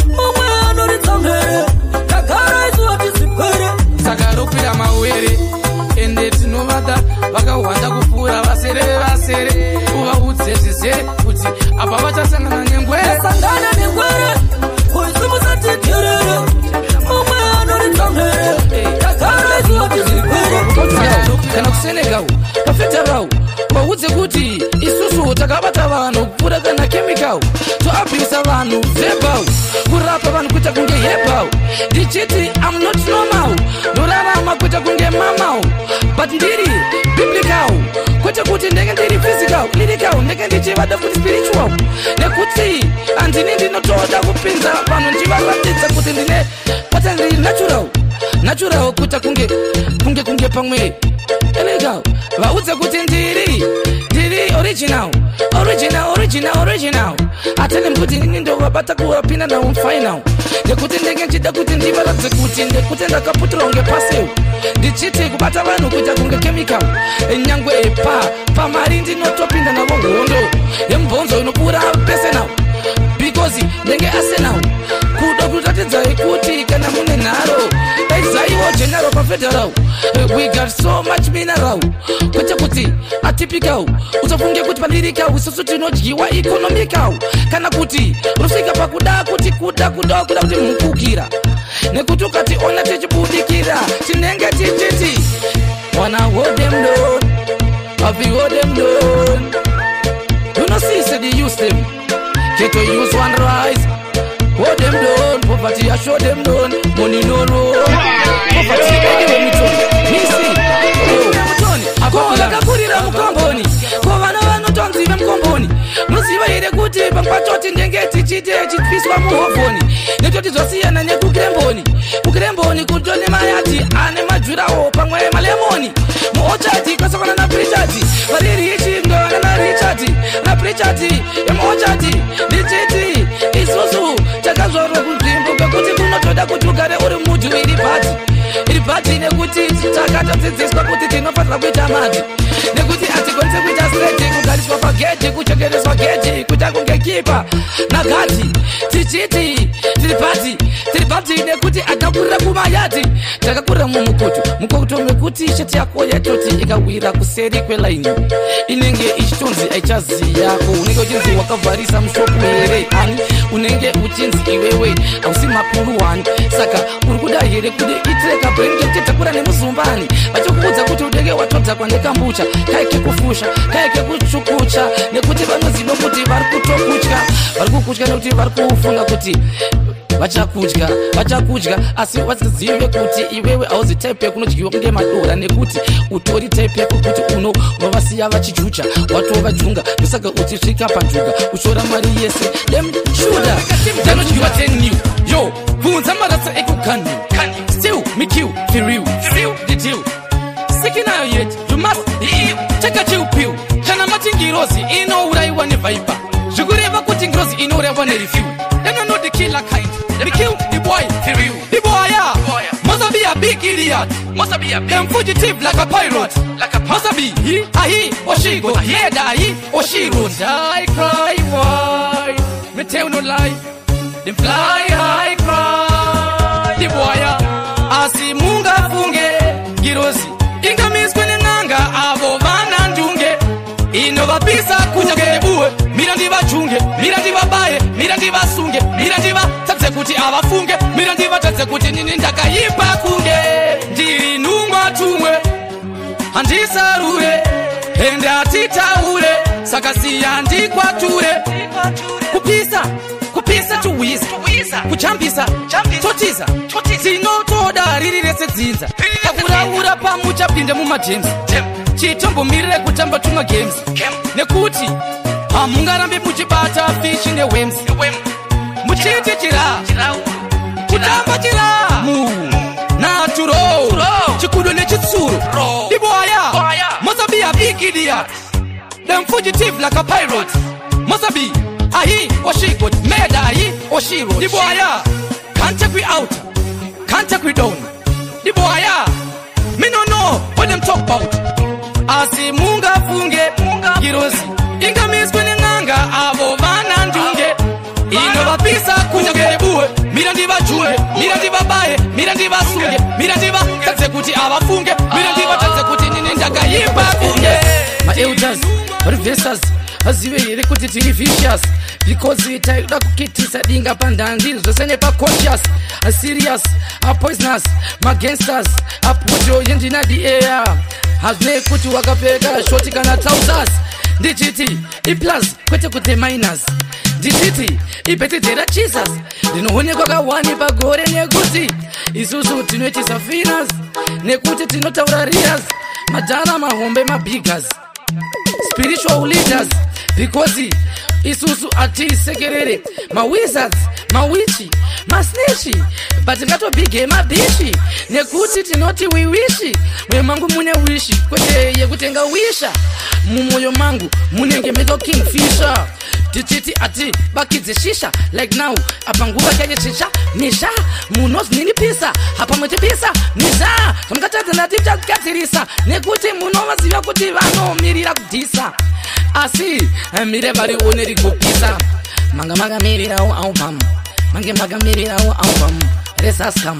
mumwe anoritsamhere ndagara izuva tizipere saka rokwira mawere ende tinovada vakawanda kupfuura vasere uvaudze zvizere kuti apa vachasangana nengwere sangana negwere uzimusatiterere mumwe anoritsamhere ndagara izuva tizipere kana kusenegal kafetarau vaudze kuti isusu takabata vanhu kupfuura kana chemical toabhisa vanhu verbal kurapa vanhu kuita kunge hebal ndichiti am not normal norarama kuita kunge mamal but ndiri biblical kwete kuti ndenge ndiri physical lyrical ndenge ndichivada kuti spiritual nekuti handini ndinotoda kupinza vanhu ndichivaratidza kuti ndine pata ndiri natural kuita kunge pamwe illegal vaudze kuti ndiri original atele mkuti nini ndo vabata kuwapinda na final nekuti ndenge nchida kuti ndivaradze kuti ndekuti ndakaputura unge paseu ndichiti kubata vanhu kuita kunge chemical nyangwe pamari ndinotopinda navo hondo yemubvonzo inopfuura pese nawo because ndenge arsenal kuda kutatidzai kuti kana mune nharo daidzaiwo general pafederal we got so much mineral kwete kuti atypical usafunge kuti palirical isusu tinodyiwa economical kana kuti rusvika pakuda kuti kuda kuti mukukira nekuti ukati ona tichibudikira tinenge tichiti wanna hold them down I'll hold them down you know see said they use them get to use one rise hold them down poverty I show them down money no poverty anyway misi akola mukomboni kovana vanotonzive mukomboni muziva here kuti pangwatoti ndenge tichite chipiswa muhovhoni netoti zvasiyana nekukiremboni kutone mayati ane majurawo pamwe malemoni muochati kwasakana naprichati varirichi ngavana narichati naprichati emuochati ndichiti isusu takazvarwa kunzvimbo kwekuti kunotoda kuti ugare uri mudhu iri bhati nekuti takatodzidziswa kuti tinofanira kuita madhi nekuti hatikwanisi kuita streti kugariswa pagedhi kuchekerесwa gedhi kuita kunge kipa nagati tichiti tiri bhati nekuti hatakurira kumayati takakurira mukoto mekuti sheti yako yatoti ikawira kuseri kwelaini inenge ichitonzi aichaziyako unenge uchinzi wakavharisa mushopu here ani unenge uchinzi iwewe hausi mapuru wani saka uri kuda here kuti itireka brengeti takura nemuzumbani vachikuudza kuti udenge watodza kwandekambucha kaike kufusha kaike kuchukucha nekuti vanoziva kuti vari kutokutya vari kukutya nekuti vari kufunga kuti vachakudya asi wasizive kuti iwewe auzi type yekunodyiwa kunge madora nekuti utori type yekuti unovasiya vachijuja watovajunga ndosaga uchisvika panjuga ushora mari yese demshuda danodyiwa 10 new yo bvunza marasa ekukani still mikiu firiu the deal sikinayo yet you must heal cheka chiupiu kana matingirozi inouraiwa nevaipa zvikureva kuti ngirozi inouraiwa nereview then I know the killer kind they kill the boy firiu the boy must be a big idiot must be a big fugitive like a pirate must be he or she go head or she run die cry boy me tell no lie them fly high cry the boy asimunga funge girozi ingamiswe nenganga avo vana ndunge inovapisa kuja kenebuwe mira ndivachunge mira ndivabaye mira ndivasunge mira ndivatadze kuti avafunge mira ndivatadze kuti nini ndakaipa kunge ndiri numwa tumwe handisarure ende atitaure saka siya ndikwature kupisa tuwiza kuchambisa totiza tinotoda riri rese dzinza takuraura pamuchapinde mumajames chitombomirire kutamba tuma games nekuti hamungarambe muchibata fishi newems muchiti kutamba chiramu naturo chikudo nechitsuro iboya must be a big idiot them fugitive like a pirate must be ahi or she got mad ahi or she wrote the boy can't take we out can't take we down the boy me no know what them talk about asimunga funge girozi ingamiswe nenganga avo vana ndunge inovapisa kuja kenebuwe mira ndivachunge mira ndivabaye mira ndivasunge mira ndivatadze kuti avafunge mira ndivatadze kuti nini ndakaipa kunge maelders varivesas vazive here kuti tiri vicious because taida kukitisa dinga pandandi zvose nepacautious aserious apoisonous magangsters apoto yendina diair hazvine kuti wakapfeka shoti kana trousers ndichiti iplus kwete kuti minus ndichiti ibhetidhera jesus ndinoonekwa kawani pagore nekuti isusu tinoitisa finas nekuti tinotaura rias madhara mahombe mabigas spiritual leaders because isusu atisekerere mawizards mawichi masnechi but ngatobige mabishi nekuti tinoti wiwishi mwe mangu mune wishi kwete yekutenga wisha mumoyo mangu munenge medo kingfisher tichiti ati bakidze shisha like now apanguva kanye shisha misha munozi nini pisa hapa mwete pisa misha zomukatadza ndati tichakugadzirisa nekuti munovaziva kuti vanomirira kudhisa asi mire varione rigopisa manga makamirirawo album mange makamirirawo album resaskam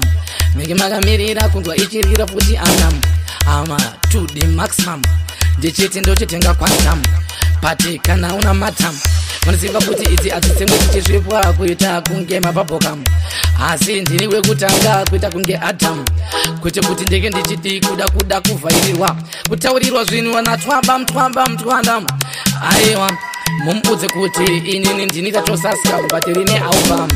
mange makamirira kunzwa ichirira futi anam ama to the maximum ndichiti ndochitenga quantum but kana una matam munoziva kuti idzi adzitsemwe tichisvipwa kuita kunge mababokam asi ndini wekutanga kuita kunge adam kuti ndenge ndichiti kuda kuvhairirwa kutaurirwa zvinhu vanatwamba mtwandam aiwa mumudze kuti inini ndini tatosaska but rine album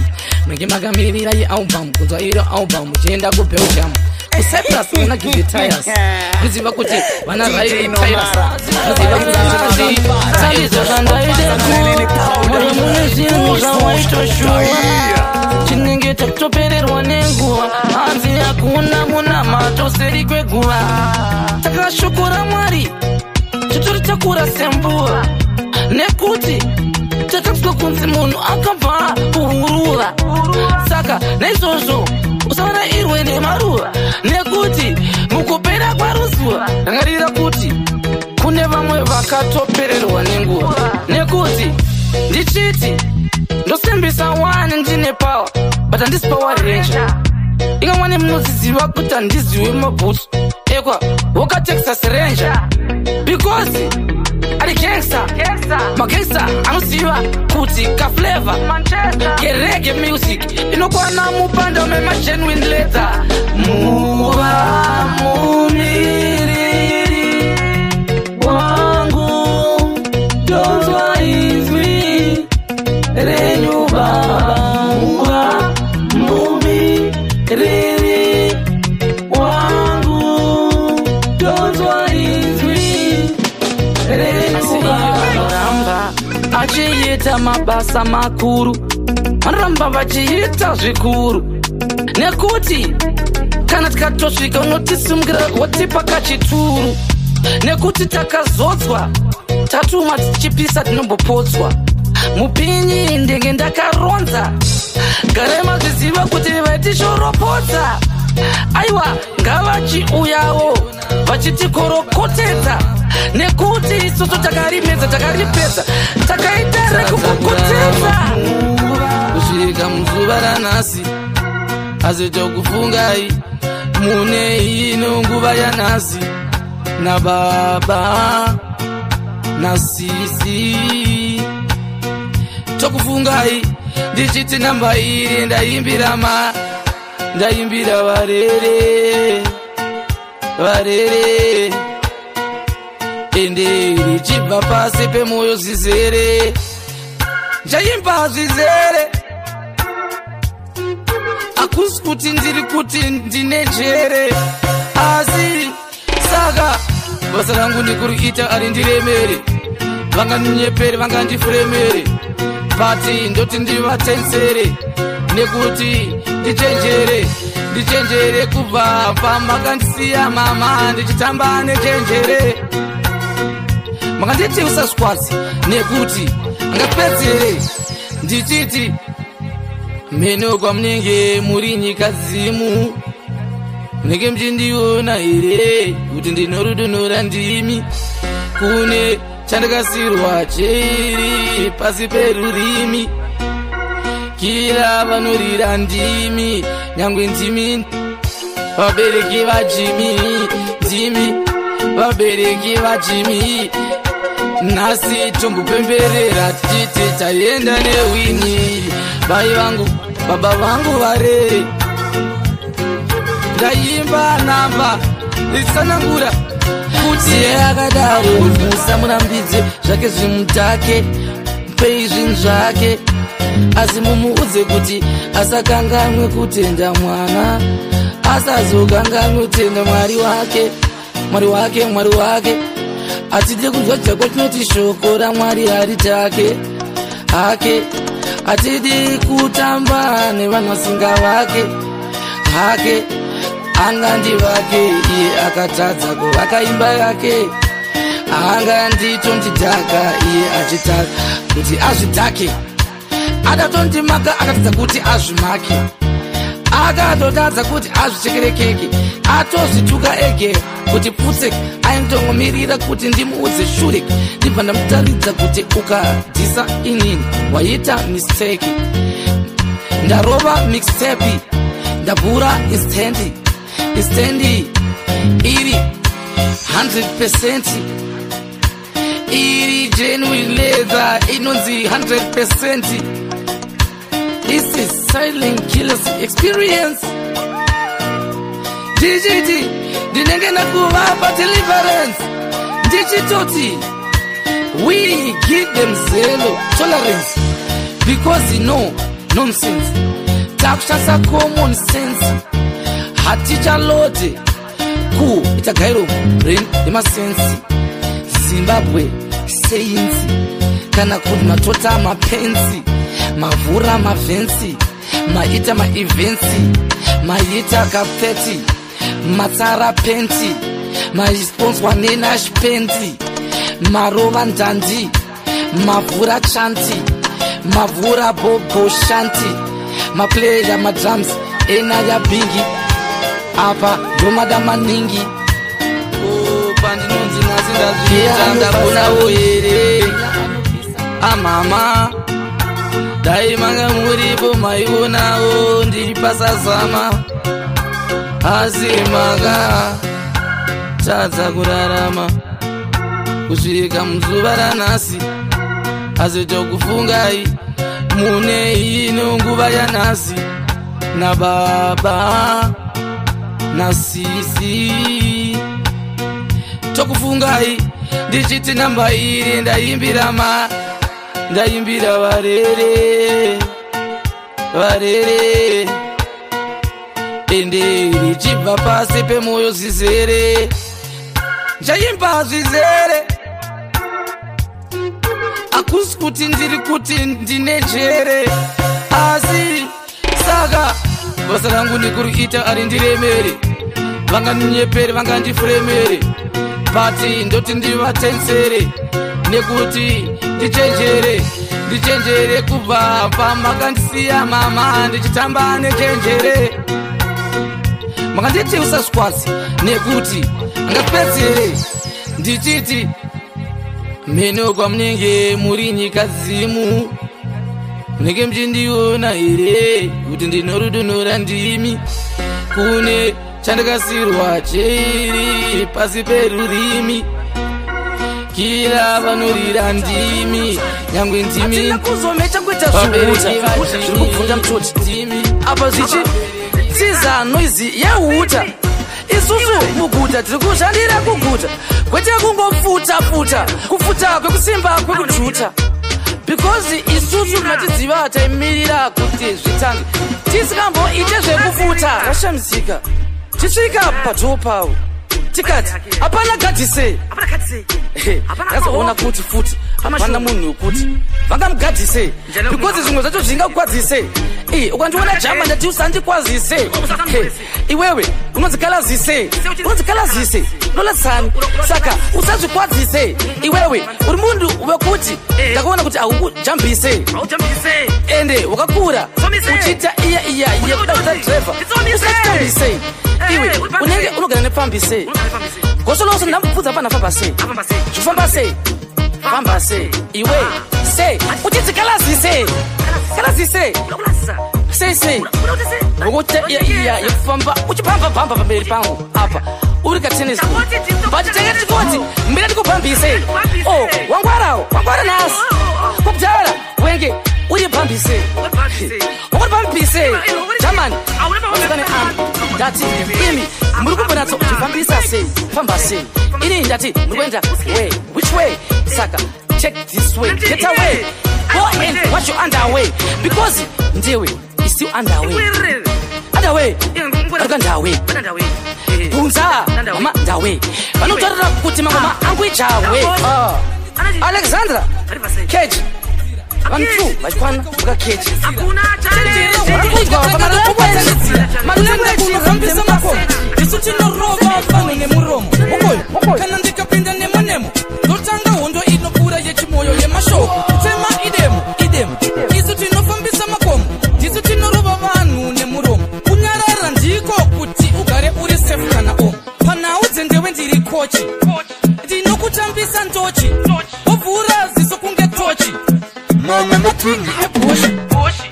munenge makamirira yealbum kunzwa iro album chienda kubelgium kucyprus kuna give tires muziva kuti vana vairi tires muziva kuti mune zvinhu zvawaitoshuwa chinenge takutopererwa nenguva hanzi hakuna munamato seri kweguva takashokora mwari titori takura sembuva nekuti takatswa kunzi munhu akabva kuhuruva saka naizvozvo usaona irwe nemaruva nekuti mukupera kwaruzuva rangarira kuti kune vamwe vakatopererwa nenguva nekuti ndichiti ndosembisa wani ndine power but handisi power ranger ingamwane munoziziva kuti handiziwe mabhutu ekwa woka Texas Ranger because ari gangster magangster anoziva kuti kaflavor kerege music inokwana mupanda memagenuine leather muva mumiriri wangu donzwa izwi renyu baba muva vachiita mabasa makuru, vanoramba vachiita zvikuru, nekuti kana tikatosvika unotisungira wotipa kachituru, nekuti takazodzwa tatuma tichipisa tinombopotswa. Mupinyi ndenge ndakaronza, garai mazviziva kuti vaitishorapodza. Aiwa, ngavachiuyawo vachitikorokotedza, nekuti isusu takarimedza takaripedza takaita rekukokotedza. Kusvika muzuva ranhasi azotokufungai mune ino nguva yanhasi, nababa nasisi tokufungai ndichiti namba iri ndaimbira varere ende richibva pasi pemoyo zizere, ndaimba zvizere, akusi kuti ndiri kuti ndine njere, asi saka basa rangu ndikuruita ari ndiremere, vangandinyepere vangandifuremere, pati ndoti ndivatensere, nekuti ndichenjere kubva pamakandisiya mama ndichitamba nechenjere. Makanditi usaswatsi nekuti angapedzere ndichiti meno kwamunenge muri nyika zimu, munenge muchindiona here kuti ndinorudunura ndimi, kune chandakasirwa chiri pasi perurimi, kila vanorira ndimi, nyangwe ndimi vabereki vajimi, ndimi vabereki vajimi. Nhasi tombopemberera tichiti taenda newini, vai vangu baba vangu varere, ndaimba namba ndisanangura kuti akadaro musamurambidze zvake zvimutake, pei zvinhu zvake, asi mumuudze kuti asakanganwe kutenda mwana, asazokanganwe kutenda mwari wake. Atide kunzwa chako chinoti shoko raMwari haritake hake, atidi kutamba nevanasinga vake hake, angandi vake iye akatadza kuvaka imba yake, anganditondidhaka iye achitaka kuti azvidhake, adatondimaka akatadza kuti azvimake, akatotadza kuti azvichekerekeke, atozvituka ege kuti putse aintongomirira kuti ndimuudze shure, ndibva ndamutaridza kuti ukadzisa inini waita mistake. Ndarova mixtape, ndabhura istendi iri 100%, iri genuine leather inonzi 100%. This is Silent Killers experience. Ndichiti ndinenge ndakuvapa deliverance, ndichitoti we give them zero tolerance, because you know nonsense, takushandisa common sense, hatichalode kuita gairo brain yemasensi. Zimbabwe sainzi kana kuti matota mapenzi, mavhura mavhensi, maita maevhensi, maita kapeti, matsara penti, masponswa nenashpendi, marova ndandi, mavhura chanti, mavhura bobo shanti, mapleya madrums ena ya bingi, apa domada maningi. Pandinonzi nasi ndazviita ndabonawo here amama, dai manga muripo maionawo ndiri pasazama, asi manga tadza kurarama. Kusvika muzuva ranhasi azotokufungai mune ino nguva yanhasi, nababa nasisi tokufungai ndichiti namba iri ndaimbira varere ende richibva pasi pemoyo zizere, ndaimba zvizere, hakusi kuti ndiri kuti ndine njere asi saka basa rangu nekuruita ari ndiremere vangandinyepere vangandifuremere bati ndoti ndivatensere nekuti ndichenjere kubva pamakandisiya mama ndichitamba nechenjere makanditi usaswazi nekuti angapedzere ndichiti meno kwamunenge muri nyika zimu munenge muchindiona here kuti ndinorudunura ndimi kune chandakasirwa cheiri pasi perurimi kila vanorira ndimi nyangwe ndimi kuzomecha kuita zvokubvunda mutoti apa zvichi tiza noizi yehuta isusu muguta tiri kushandira kuguta kwete kungofuta kufuta kwekusimba kwekujuta because isusu matiziva taimirira kuti zvitange tisikamboite zvekufuta rashamizika tisvika padhoo pavo tikati hapana gadhise yazoona kuti futi hapana munhu wekuti vangamugadhise because zvimwe zvacho zvingakukwadzise ukandiona jama ndati usandikwazise iwewe unonzikalazise unolatsani saka usazvikwadzise iwewe uri munhu wekuti ndakaona kuti haukujambise ende wakakura uchiita iya yekuda kuita driver usachitambise iwe unenge unogara nepfambise gosoloso ndamubvudza pana famba sei zvifamba sei famba sei iwe sei uchiti kalazise sei vokuita iya yekufamba uchipambabhamba pamberi pangu apa uri katennis but tenge tikoti mbira tikupambise wangwara nhasi kukudhara wenge uri pambise wakutipambise jamani watukane anu ndati imi muri kumbonatso kutipambisa sei famba sei ini ndati muri kuenda way which way saka check this way get away go and watch your underway because ndewe is still underway aruka ndawe bunza mama ndawe vanotaurira kuti mangoma angu ichawe Alexandra Cage vanhu 2 vachikwana vuka Cage marukuhambisa makomo isu tinorova vanhu nemuromo ukoyo kana ndikapinda nemo ndotanga hondo inopfuura yechimoyo yemashoko kutema idemo isu tinofambisa makomo isu tinorova vanhu nemuromo kunyarara ndiko kuti ugare uri safe kana omo panhau dzendewe ndiri kochi ndinokutambisa ntochi wobvura ziso kunge tochi mama matungi ebushi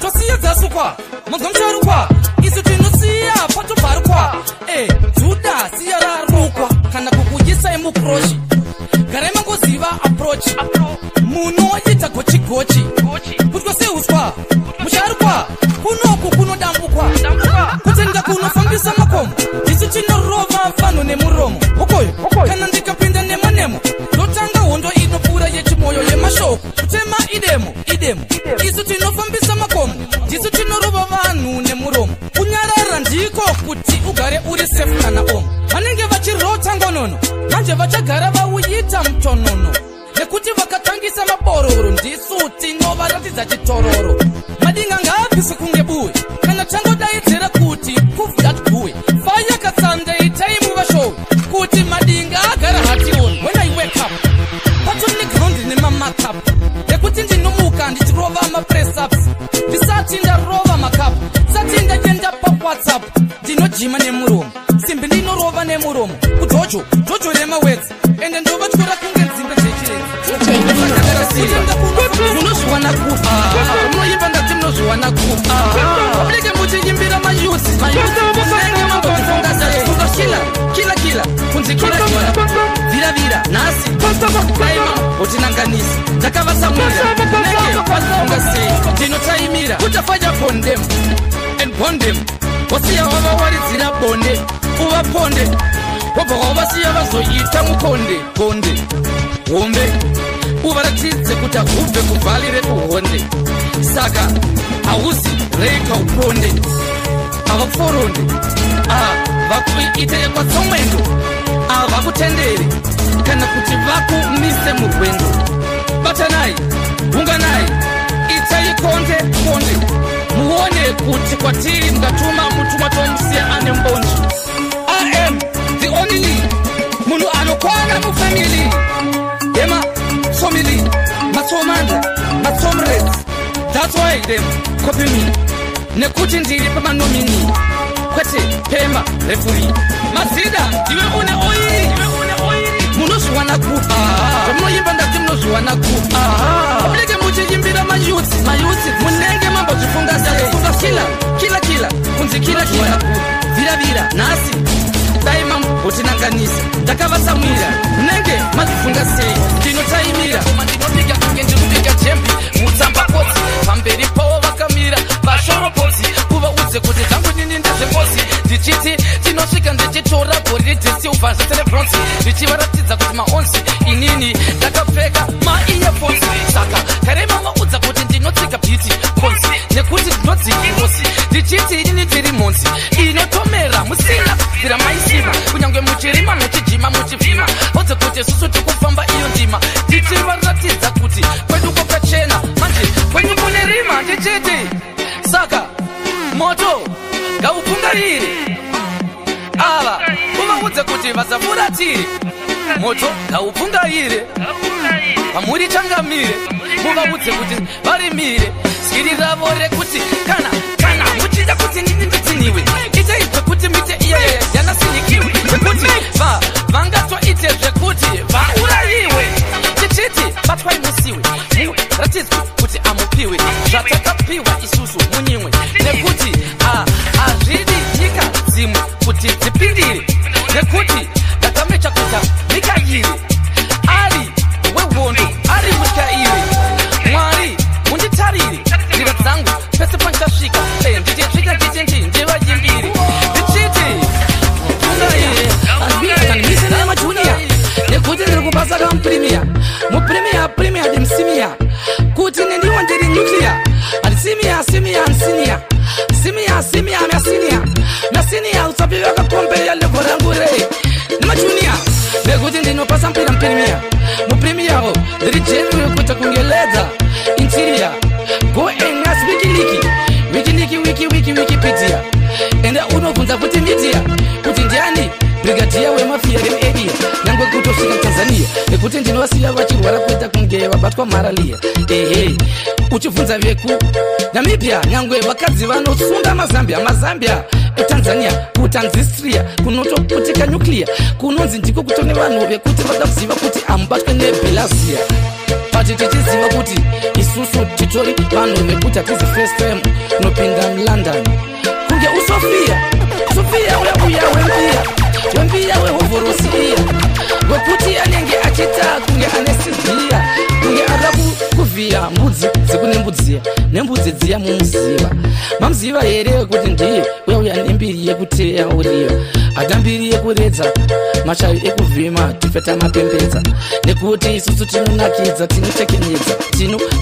tosiya dzasukwa magamsharukwa isu tinosiya patobharukwa juda siya rarukwa kana kukuyisa emukroshi garai mangoziva approach munhu waita gochigochi kutwa seuswa musharukwa kunoku kunodambukwa kutenga kunofambisa makomo isu tinorova vanhu nemuromo ukoyo kana ndikapinda nemo ndotanga hondo inopfuura yechimoyo yemashoko kutema idemo isu tinofambisa makomo isu tinorova vanhu nemuromo kunyarara ndiko kuti ugare uri safe kana omo vanenge vachirota ngonono manje vachagara vauita mutonono nekuti vakatangisa mabororo ndisu tinovaratidza chitororo madinga ngaapise kunge buwe kana tangodaidzera kuti kuvdat buwe faya katsanda itaimu vashowe kuti madinga agara hati on when I wake up patoni ground nemamakap nekuti ndinomuka ndichirova mapress-ups ndisati ndarova makapu sati ndachenda pawhatsapp ndinojima nemuromo simbi ndinorova nemuromo kujojo remawedzi ende ndovatyora kunge nzimbe zvechirenmunozviwana munoimba ndati munozviwana mulege muchiimbira mayusi kila kunzi kila viravira nhasi aima utinanganisi ndakavasamurira nenge vazifunga sei ndinotaimira kutafanya pondem and bondem wasiya wavawaridzira bonde uvaponde wabva wavasiya vazoita mukonde hombe uvaratidze kuti hubve kuvhalire kuhonde saka hauzi reika uponde havaforonde vakuite kwatsomwendo vakutendere kana kuti vakumise murwendo batanai kuti kwatiri mukatuma mutuma tomusiya ane mbonji. I am the only munhu anokwana mufamily yema family matsomanda matsomreds. That's why them copy me nekuti ndiri pamanomini kwete Pemba referee Mazida iwe une oili munozviwana kupa pamunoimba ndati munozviwana kupa mulege muchiimbira mayuti munenge mambozvifunga sei kila kunzi kila viravira nhasi dai mambotinanganisa ndakavasamwira munenge mazvifunga sei ndinotaimira ndinopiga kunge ndinopiga jembi mutsamba kotsi pamberi pavo vakamira vashoroposi kuva udze kuti zvangu nini ndezvekosi ndichiti tinosvika ndichitora goridhisi ubva zveterebronzi ndichivaratidza kuti maonzi inini ndakapfeka maiyefonsi saka kare mavaudza kuti ndinotsika bhiti konzi nekuti ndinodzikirosi ndichiti inini ndiri monzi inotomera musina zira maisima kunyange muchirima muchijima muchivhima odze kuti susu tikufamba iyo ndima ndichivaratidza kuti kwedu kwakachena manje kwenyu mune rima ndichiti saka moto ngaupungarire ava uvaudze kuti vasafuratire moto ngaupungarire pamuri changamire muvaudze kuti varimire skiri ravo rekuti kana muchida kuti nini nditsiniwe itaibve kuti mite iyeye yanasinikiwe zvekuti vangatwaite zvekuti vaurayiwe tichiti vatwaimusiwe muratidzwe kuti amupiwe zvatakapiwa isusu munyimwe nekuti hazvidi nyika dzimwe kuti dzipindire nekuti ndakamecha kuta nyika iri ari wehondo ari mutyairi mwari munditarire nzira dzangu pese pandichasvika ndichasvika ndivayimbiri ndichiti ungaire majunia nekuti ndiri kubasa kamuprimiya muprimiya ndimsimiya kuti nendiwo ndiri nuclear andisimiya simiya myasinia usapivi wakakombeya levo rangu rei nimajunia nekuti ndinopasa mpirimiya muprimiyawo ndiri jeni wekuta kungeledza interior go engas wikipedia ende unobvunza kuti media kuti ndiani brigadier wemafia remedia nyangwe kutosvika Tanzania nekuti ndinovasiya vachirwara kuita kunge vabatwa maralia uchibvunza veku Namibia nyangwe vakadzi vanosunda mazambia etanzania kutanzistria kunotoputika nuclear kunonzi ndiko kutone vanhu vekuti vada kuziva kuti amubatwe nebelasia pati tichiziva kuti isusu titori vanhu vekuti hatizi first time kunopinda mulondon kunge usofia uyauya wembiya wehovhorosi iya wekuti anenge achita kunge anesizia kunge ada kuvhiya mbudzi dzekunembudziya nembudzi dziya mumuziva mamuziva here kuti ndiye uyauya nembiri yekuteya uriyo hata mbiri yekuredza machavi ekuvhima tifeta mapembedza nekuti isusu tinonakidza tinotekenyedza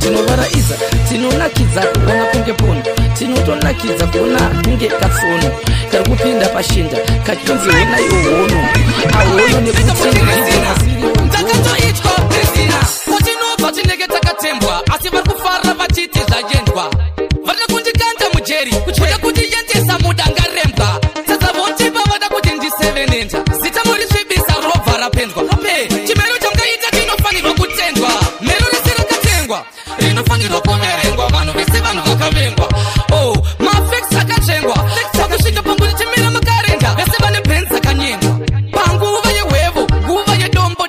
tinovaraidza tinonakidza kuona kunge pono tinotonakidza kuona kunge katsono kari kupinda pashinda kachitonzi honai uhono ahono nekuti ndakatoitwa prisina kuti nobva tinenge takatembwa asi vari kufara vachiti zvaendwa vada kundikanda mujeri kuda kundiyendesa mudangarembwa sadzavontipa vada kuti ndisevenenja zita murisvibisa robva rapendwa chimero changaita chinofanirwa kutendwa mero rese rakatengwa rinofanirwa kuverengwa vanhu vese vanhu vakavengwa mafex akatengwa pakusvika panguti chimira makarenda vese vane brenzi dzakanyengwa panguva yewevo nguva yedombo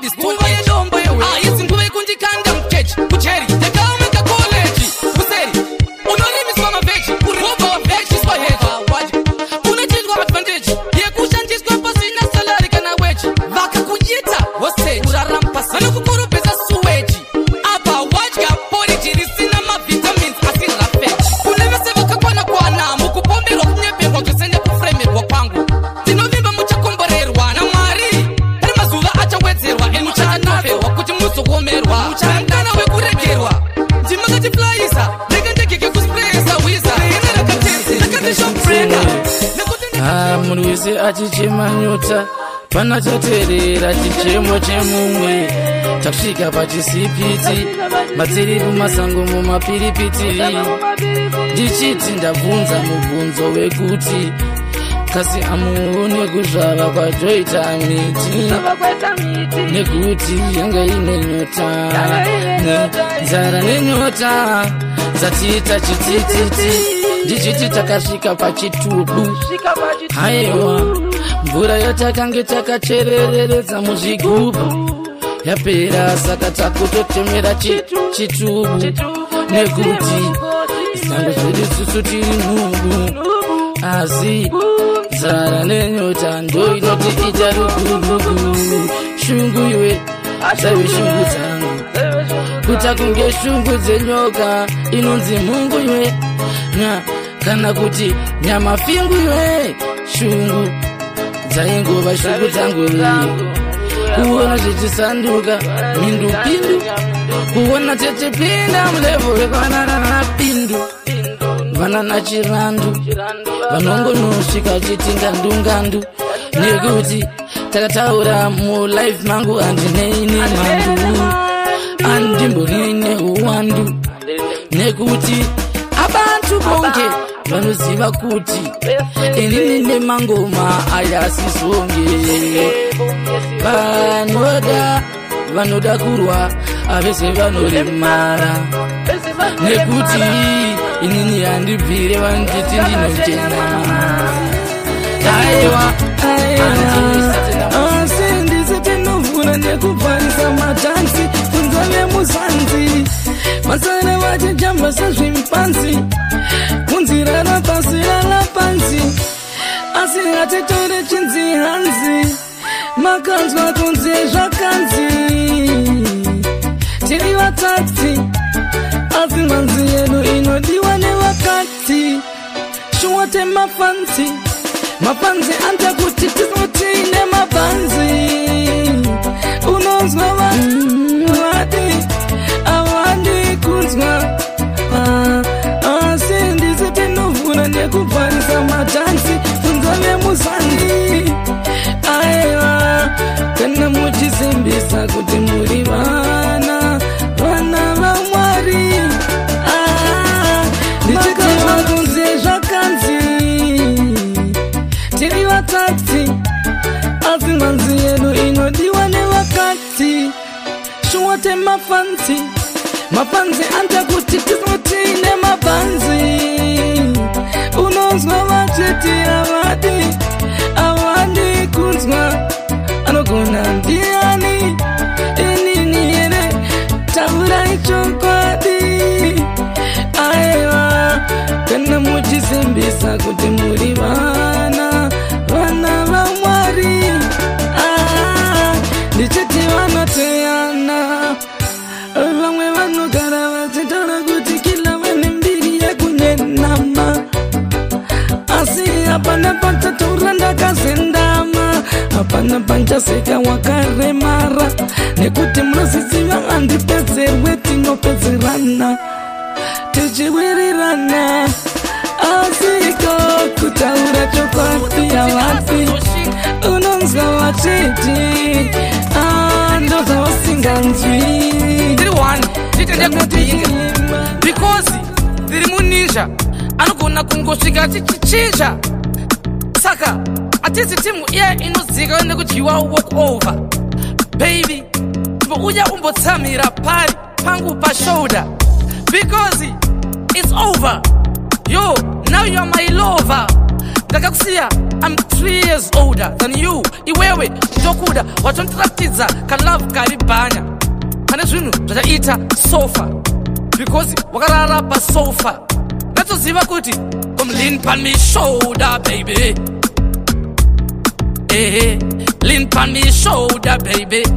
aizi nguva yekundikanda mukechi kujeri ndakaomeka koleji kuseri unorimiswa maveji urobva wavejiswa heji unochiitwa advantage yekushandiswa pasina salari kana weji vakakuita hosteji uraramupasi vanokukorobhesa suweji apa wadya poriji risina mavitamins asi rafeji kune vese vakakwana mukupomberwa kunyeberwa zvese nekufremerwa kwangu ndinovimba muchakomborerwa namwari ari mazuva achawedzerwa emuchanoverwa kuti muzokomerwa muchamukana wekuregerwa ndimakachiflayisa ndekandegeke kuspresa wiza ene rakatishombreka munhu wese achichema nyota pana chaterera chichemo chemumwe takusvika pachisipiti matsiri mumasango mumapiripiti ndichiti ndabvunza mubvunzo wekuti kasi amuone kuzvava kwajoita miti nekuti yanga ine nyota nzara nenyota dzatiita chitititi ndichiti takasvika pachitubu haiwa mvura yatakange takacherereredza muzvigubhu yapera saka takutotemera chitubu nekuti zano zvedu susu tiri nhubu asi nzara nenyota ndo inoti ita rugurugu shungu iwe dzaive shungu dzangu kuta kunge shungu dzenyoka inonzi mungu iwe kana kuti nyama fingu iwe shungu dzaingova shungu dzangu kuona zvichisanduka mindupindu kuona techipinda mulevo wevanana pindu vanana chirandu vanongonosvika chitingandungandu nekuti takataura mulife mangu handineine mandu andimbonine uwandu nekuti abantu bonke vanoziva kuti inini nemangoma ayasizonge vanoda kurwa avese vanoremara nekuti inini handibvire vanditi ndinochena aiwa asi ndisi tinovhura nekubvarisa matanzi kunza nemuzanzi masana vachijamba sezvimpanzi kunzira rapasi ralapanzi asi hatitore chinzi hanzi makanzwa kunzi zvakanzi tiri vatati asi manzi yedu inodiwa nevakati shuwate mapanzi anta kuti tinoti nemapanzi unonzwa vadi avadi kunzwa asi ndisi tinovhura nekubvarisa matanzi kunza nemuzanzi aiwa kana muchisimbisa kuti muri vana vamwari ndichikava kunze zvakanzi tiri vatati asi manzi yedu inodiwa nevakati shuwate mapanzi anta kuti tinoti nemapanzi unonzwa vateti avadi kunzwa anogona ndiani inini yere taura ichokwadi aiwa kana muchisimbisa kuti muri vana vamwari ndichiti vanoteyana vamwe vanogara vachitaura kuti kila vane mbiri yekunyenama asi hapana pachataura ndakazendama hapana panchaseka wakaremara nekuti munosiziva handipedzerwe tinopedzerana tichiwirirana asiko kutaura chokwadi havati unonzwa vachiti ando zvavasinganzwi because tiri muninja anogona kungosvika tichichinja saka hatisi timu iya inoziva nekudyiwa walk over baby uya umbotsamira pari pangu pashoulder because it's over yo now you are my lover ndakakusiya I'm 3 years older than you iwewe ndokuda watondiratidza kalove karibhanya pane zvinhu zvachaita sofa because wakarara pasofa ndatoziva kuti lean pan me shoulder baby lean pan me shoulder baby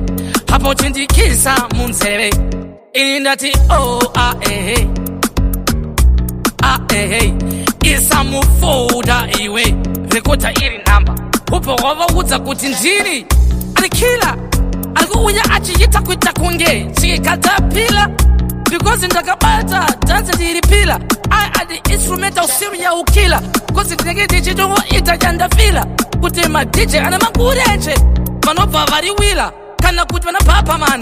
hapo uchindikisa munzeve ini ndati isamufoda iwe rekota iri namba ubva wavaudza kuti ndini arikila arikuuya achiita kuita kunge chikatapila because ndakabata dhanzi ndiri pila I the instrumental serial killer. Cause it's nigga DJ don't eat a janda fila. Put in my DJ and I'm a good engine. Vanova vari wila. Kana kut vana papa man.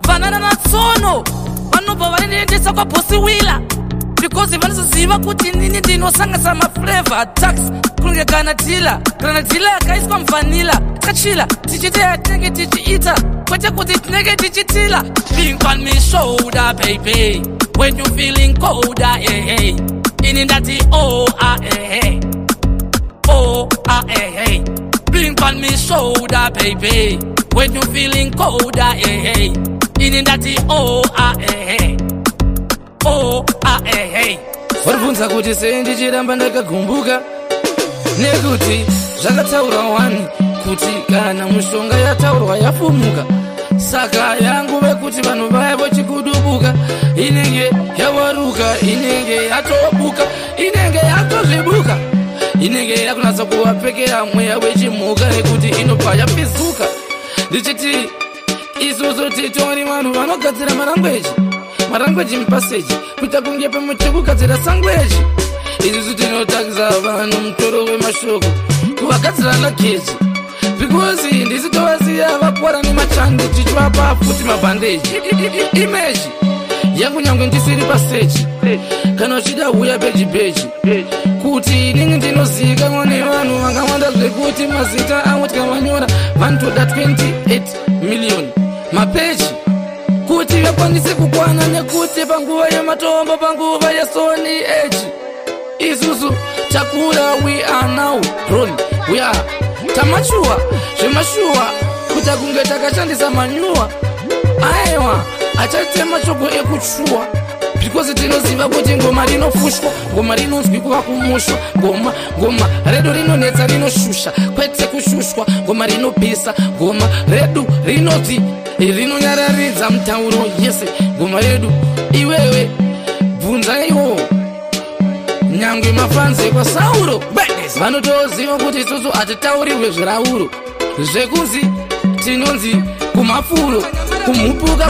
Vanana na sono. Vanova vari nende sapa posi wila. Because if I'm ziva kuti nini dino sanga sama flavor tax. Kunge granadilla. Granadilla guys come vanilla. Kachila. Tichite atenge tichita. Kwete kuti nigga tichitila. Being on me shoulder baby. When you feeling colder, hey. In that hey. Hey. Blink on me shoulder, baby. When you feeling colder, hey. In that hey. Varibvunza kuti sei ndichiramba ndakagumbuka nekuti zvakataurwa wani kuti kana mushonga yataurwa yafumuka. Saka yangu vekuti vanhu vaya vochikudubuka inenge yawaruka, inenge yatobuka, inenge yatozvibuka, inenge yakunatsa kuvapekera mweya wechimuka nekuti inobva yapizuka. Ndichiti isusu titori vanhu vanogadzira marangweji mupaseji kuita kunge pemuti kugadzira sangweji. Isusu tinotakisa vanhu mutoro wemashoko kuvagadzira lakeji. Because ndisi tovaziya vapora nemachandi tichivapa futi mabhandeji. Imeji yangu nyange ndisiri paseji kana uchida uya beji kuti inini ndinozivikanwa nevanhu vakawanda zvekuti mazita avo tikavanyora vanotoda 28 million mapeji kuti vakwanise kukwana nekuti panguva yematombo panguva yesoni age isusu takura. We are now grown, we are tamashuwa zvemashuwa kuita kunge takashandisa manyuwa aiwa achatema shoko ekuchuwa. Because tinoziva kuti ngoma rinofushwa, ngoma rinonzwikwa kumushwa, ngoma redu rinonetsa rinoshusha kwete kushushwa, ngoma rinopisa, ngoma redu rinoti rinonyararidza mutauro yese. Ngoma redu iwewe bvunza iwo nyangwe mafanze kwa Sauro vanotoziva kuti isusu hatitaurirwe zvirauro zvekunzi tinonzi kumapfuro kumhupuka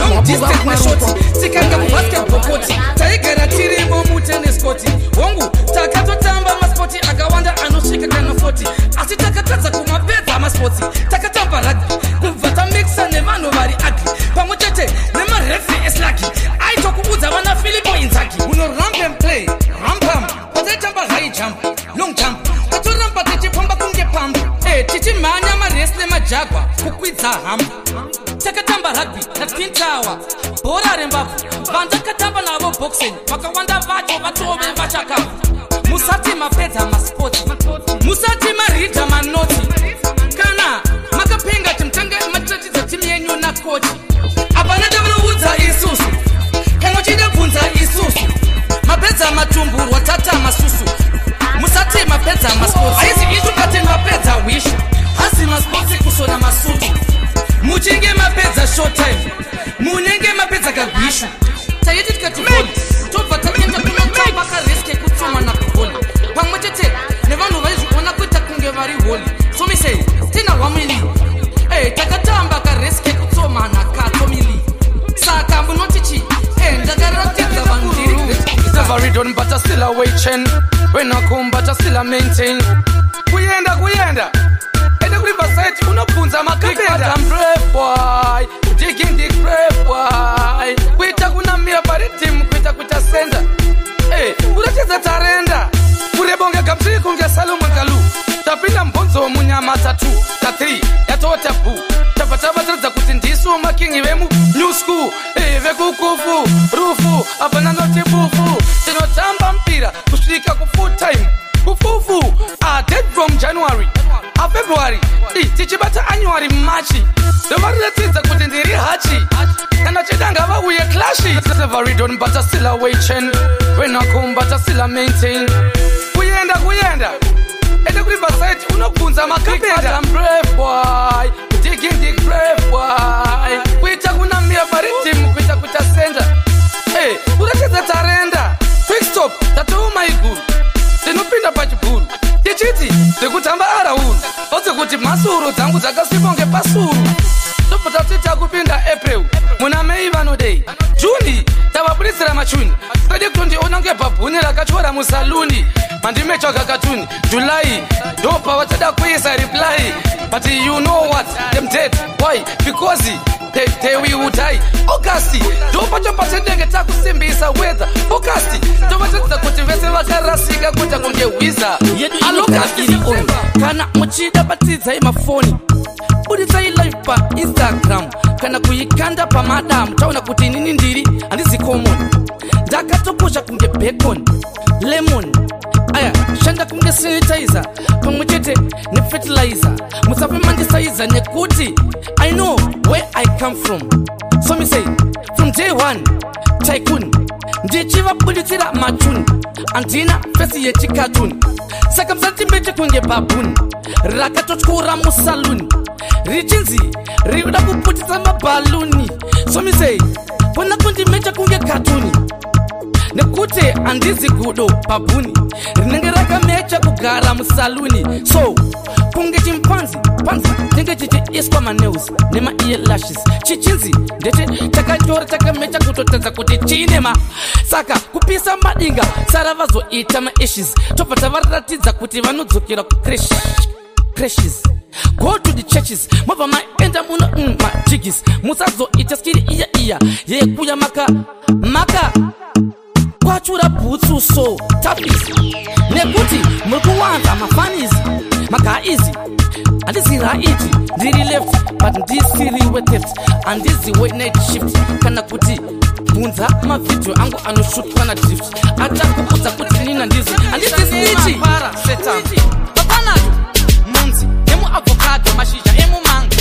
tikanga mubasketballkoti taigara tirimo mutenniskoti hongu takatotamba maspoti akawanda anosvika kana 40 asi takatadza kumapedza maspoti takatamba rugby kubva tamixa nevanhu vari agri pamwe chete nemarefi eslaki aitokuudza vana Filipo Inzaghi uno rump and play rampam pataitamba high jump long jump tatoramba tichipamba kunge pambu tichimhanya maresi nemajagwa kukwidza hamba takatamba rugby naTwin Tower bhora rembabvu vandakatamba navo boxing vakawanda vacho vatove vachakavu. Musati mapedza maspoti, musati maridha manoti, kana makapenga timutange matiratidza timu yenyu nakochi. Apana ndavanoudza isusu kana uchida bvunza isusu mapedza matumburwa tata masusu. Musati mapedza maspoti aizi itu kati mapedza wishu asi maspoti kusona masutu. Muchinge mapedza short time munenge mapedza kagwishu taiti tikati boli tobva taenda kunotamba kareske kutsoma nakubholi pamwe chete nevanhu vaizviona kuita kunge vari holi. So me say tina wamili takatamba kareske kutsoma nakatomili saka munotichi ndakaratidza vanhu ndiri never done but I still awaiting when I come but I still maintain kuyenda ende Riverside unobvunza makapenda. I'm brave boy digging the grave boy kuita kunamira paritim kuita senda kuratidza tarenda kurebonga gamtiri kunge Salomon Kalu tapinda mbonzo munyama tatu ta 3 yatota bu tapatabatadza kuti ndisu makingi vemu new school vekukufu rufu apana noti bufu tinotamba mpira kusvika ku full time kufufu dead from January February tichibata annuary March ndovariratidza kuti ndiri hachi kana chidanga vauye clashi. Never done but I still awaiting when I come but I still maintain kuyenda ende Riverside unobvunza makapenda. I'm brave boy digging the grave boy kuita kunamira paritim kuita senda kuratidza tarenda quick stop tatouma iguru tinopinda pachibhuru tichiti ndekutamba arauru ose kuti masuru dzangu dzakasibonge pasuru tobva tatita kupinda April muna May vanodei Juni tavaburisira machuni tadi kutondiona ngebhabhuni rakachora musaluni mandimecha kakatuni July ndopa vatada kuisa reply but you know what them dead why because they will die August ndopa chopatendenge takusimbisa weather August tovatadza kuti vese vakarasika kuita kunge wiza August kana muchida batidzai mafoni buditsai live pa Instagram kana kuikanda pamadam taona kuti nini ndiri handizi common ndakatopusha kunge bacon lemon aya shanda kunge sanitizer pamwechete nefertilizer musape mandisaiza nekuti I know where I come from so me say from day one tycoon ndichivabuditsira matuni andina fesi yechikatuni saka msantimbeche kunge babuni rakatotyura musaluni richinzi rikuda kuputisa mabaluni so me say pona kundimecha kunge katuni nekuti andizi gudo babuni rinenge rakamecha kugara musaluni so kunge chimpanzi panzi nenge chichiiswa maneus nema eyelashes chichinzi ndete takatora takamecha kutotadza kuti chinema saka kupisa madinga sara vazoita maissues tobva tavaratidza kuti vanodzokera crashes go to the churches mava maenda muno majigis musazoita skiri iya yekuya maka kwachura bhutsu so tapis nekuti muri kuwanza mafanizi magaizi handizi raiti ndiri left but ndisiri wetheft handizi night shift kana kuti bvunza mavidhio angu anoshutwa na drift atakupudza kuti nina ndizi handizi snitchi papanato munzi emuavocado mashizha emumanga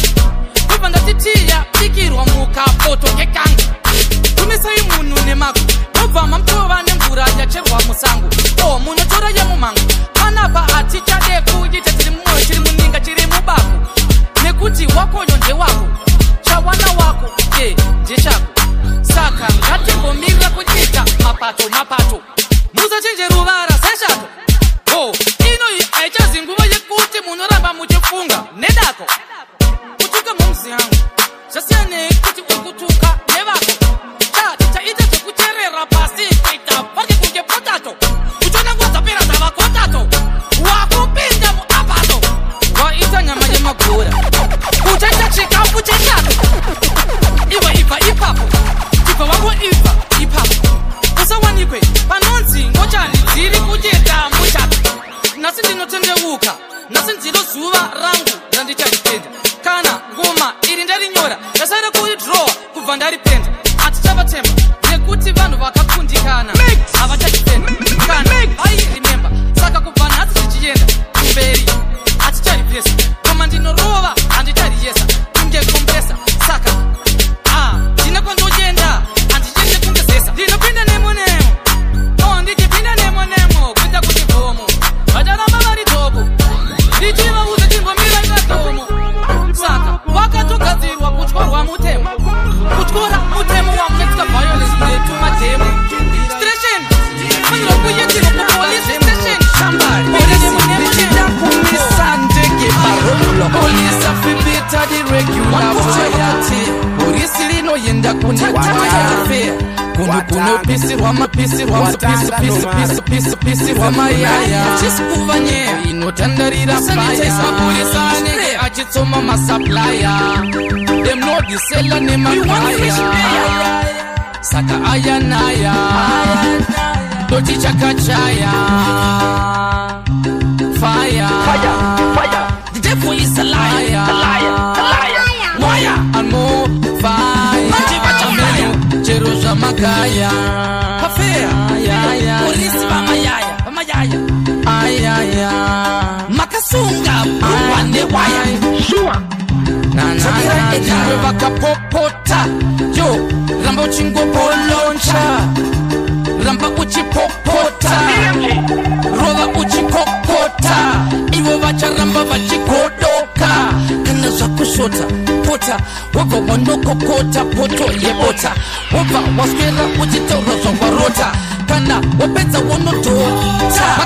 kubva ndatitiya pikirwa mukapoto kekanga tumisai munhu nemako obva mamtova nemvura yacherwa musango munotora yemumanga panapa hatichade kuita tiri mumwoyo chiri muninga chiri mubako nekuti wakoyo ndewako chawana wako ndechako saka ngatimbomirira kuchita mapato musachenje ruvara seshato inoyi haichazi nguva yekuti munoramba muchifunga nedako kutuka mumzi yangu zvasiyanei kuti urikutuka nevako chaita zvekucherera pasi kuita pake kunge potato uchona nguva dzapera dzavakotato wakupinda muapato waita nyama yemagora uchaita chikafu chechato iwe ibva ipapo ibva wangoibva ipapo usawanikwe panonzi ngochani dziri kucheta muchato nasi ndinotendeuka nasi ndiro zuva rangu randicharipenda kana ngoma iri ndarinyora ndasara kuidrowa kubva ndaripenda hatichavatemba nekuti vanhu vakakundikana havachachipenda kana airimemba saka kubva nhasi zvichienda kumberi haticharipresa koma ndinorova handitariyesa kungekombesa saka ndina kwandochenda handichende kungezesa ndinopinda nemonemo ndichipinda nemonemo kuita kuti gomo vacharamba vari topo ndichivauza chimbomira ikatomo saka wakatogadzirwa kutyorwa mutemo kutyora mutemo wametsika violence netumatemo station fanira kuyetirwa kupolice station shambari ndichida kumisa ndege parolo polisi afipita diregular wayati polisi rinoyenda kune wayafea kunopisirwa mapisirwa pisirwa mayaya chisikuvanye inotandarira mapolisi anenge achitsoma masaplaya demnodisela nemakaya saka ayanaya doti chakachaya fire the devil is a liar moya and more fire chero za makaya affair polisi bamayaya ayaya makasunga wane waya sure na vakapopota yo ramba uchingopoloncha ramba uchipopota rova uchikokota ivo vacharamba vachikodoka kana zvakushota pota wabva wanokokota poto yebota wabva waswera uchitaura zvangwarota kana wopedza wonotota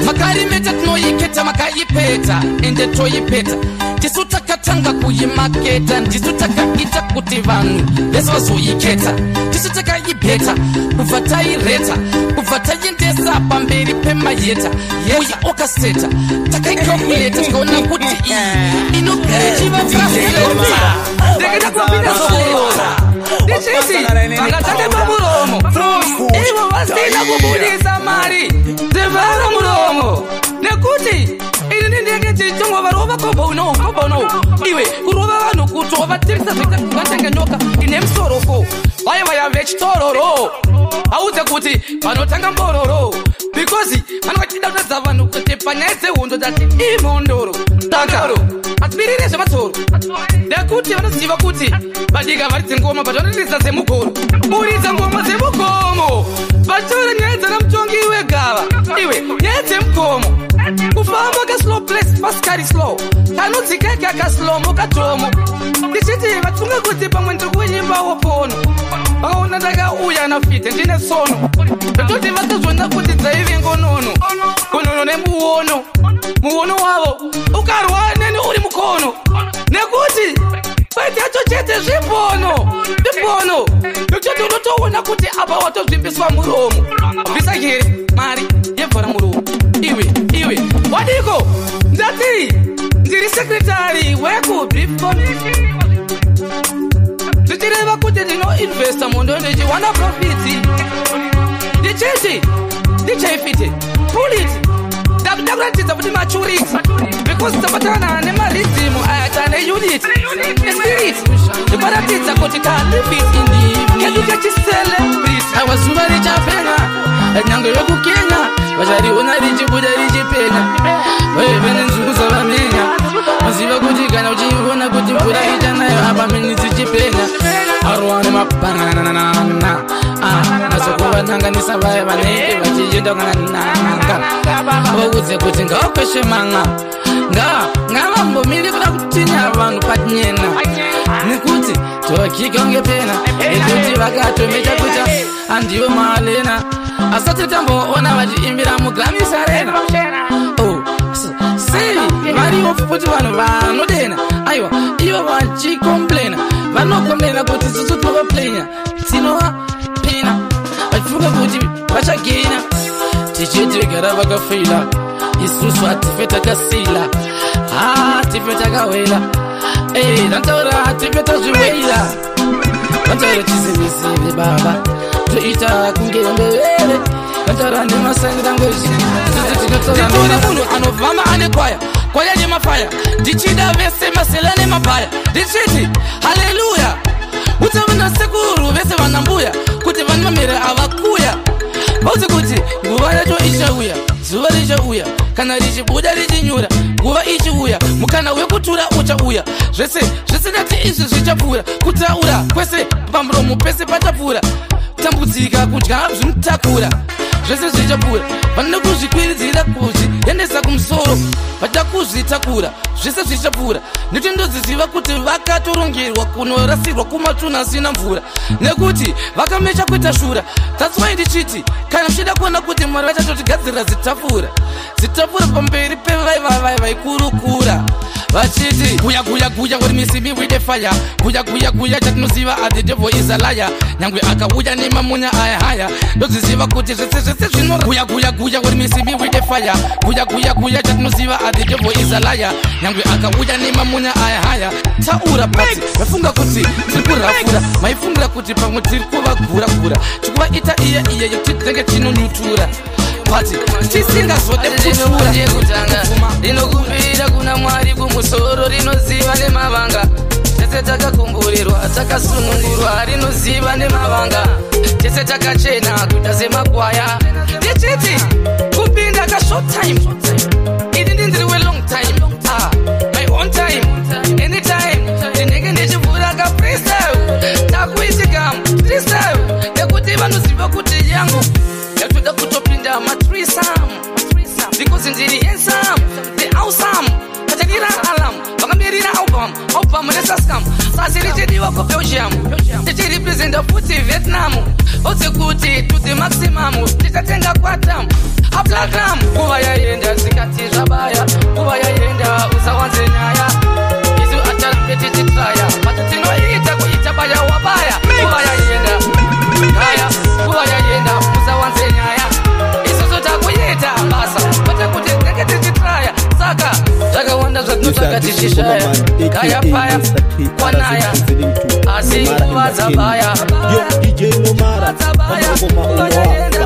makarimeta tinoiketa makaipeta ende toipeta tisu takatanga kuimaketa ndisu takaita kuti vanhu vese vazoiketa tisu takaipeta kubva taireta kubva taiendesa pamberi pemayeta uye okaseta takaikalkuleta tikaona kuti iyi inogara chivafrafureta ndekeda kupinda zokurora ndichiti vangatsake pamuromo ivo vasina kubudisa mari ndevara muromo nekuti ini ndenge tichongova rova koba uno iwe kurova vanhu kuti wavatirisa zvaitanga nyoka ine musoroko vaya vayamve chitororo audze kuti vanotanga mbororo because vanokachida kutadza vanhu kuti panyaya dzehondo dati imhondoro dakaro atibirire zvematsoro nekuti vanoziva kuti vadika vari dzengoma but vanotirisa dzemugoro buridza ngoma dzemugomo vatora nyaya dzana mutongi wegava iwe nyaya dzemugomo kufamba kaslow place pasikari slow kanodzikeke akaslomo katomo ndichiti vatsunga kuti pamwe ndiri kunyimbawo pono vakaona ndakauya nafite ndine sono ndototi vatozvona kuti dzaive ngonono gonono nemuono muono wavo ukarwa neni uri mukono nekuti baiti yacho chete zvipono nekuti unotoona kuti apa watozvimbiswa muromo bvisa here mari yebvara muromo iwe wadiko ndati ndiri sekretari wekubifo zvichireva kuti ndinoinvesta mondo ndichiwana profiti ndichiti ndichaifite puliti ndakuratidza kuti machuriti because tabatana nemaridhimu ayata neunit espirit ndikuratidza kuti kalivit kedu kechiselebrity awa zuva richapenya nyange vekukenya vachariona richibuda richipenya vene nzungu dzavamenya maziva kuti kana uchiona kuti mvura ichanayo apa meni dzichipenya arwane mabanana nazokuvananganisa vaya vanenge vachienda kanananga vaudze kuti ngavakweshe manga ngavambomiri kuda kutinya vanhu patinyena nekuti tokika unge pena nekuti vakatomecha kuta handiyo malena asati tamboona vachiimbira mugamisarena sei variwo futi vanhu vanodena aiwa ivo vachikomplena vanokomplena kuti susu tovaplenya tinovapina vachifunga kuti vachageina tichiti vegara vakafeila isusu hatife takasila hatife takawela nataura hatife tazviweila nataura chizivizivi baba toita kunge mbevere nataura nemasangirangozhi nditoona munhu anovhama ane kwaya nemafaya ndichida vese masela nemabhaya ndichiti haleluya utsavana sekuru vese vanambuya kuti vani mamere avakuya vaudze kuti nguva yacho ichauya zuva richauya kana richibuda richinyura nguva ichiuya mukana wekutura uchauya zvese ndati izvi zvichapfuura kutaura kwese pamuromo pese pachapfuura kutambudzika kudya zvinotakura zvese zvichapfuura vanode kuzvikwiridzira kuzviendesa kumusoro vachida kuzvitakura zvese zvichapfuura ndotendodziziva kuti vakatorongerwa kunorasirwa kumatunhu asina mvura nekuti vakamecha kuita shura tatswai ndichiti kana muchida kuona kuti mwari vachatotigadzirira zitafura pamberi pevaivavai vaikurukura vachiti guya what me see me with the fire guya chatinoziva the devil is a liar nyangwe akauya nemamunya haya ndodziziva kuti zvese zvino guya what me see me with the fire guya chatinoziva the devil is a liar nyangwe akauya nemamunya haya taura pati vafunga kuti tiri kurafura maifungira kuti pamwe tiri kuvagura chikuvaita iye yotidenge tinonyutura pati tisingazode kushura rinokuvira kuna mwari kumusoro rinoziva nemavanga tese takakumburirwa takasunungurwa rinoziva nemavanga tese takachena kuita semakwaya ndichiti kupinda kashort time ini ndindiriwe long time my own time anytime ndinenge ndichivhura kapristal takuitikam tristal nekuti vanoziva kuti yangu yatoda kutopinda matrisam because ndiri handsome the awesome kachadira alam vakamirira album farm aupa munesa scam sasiri chidiwa ku Belgium tichi representa futi Vietnam ose kuti to the maximum titatenga kwatam a platinum kuva yaenda zikati zabaya kuva yaenda usawanze nyaya izu atapeti titraya patinoita kuita baya wabaya kuva yaenda kaya kuva yaenda usawanze nyaya izu zotakuita basa patakuti ngeketi titraya saka zakawanda zvatinotaka tichishaya kaya paya kwanaya asi kuva zabaya yo DJ Nomara kuva yaenda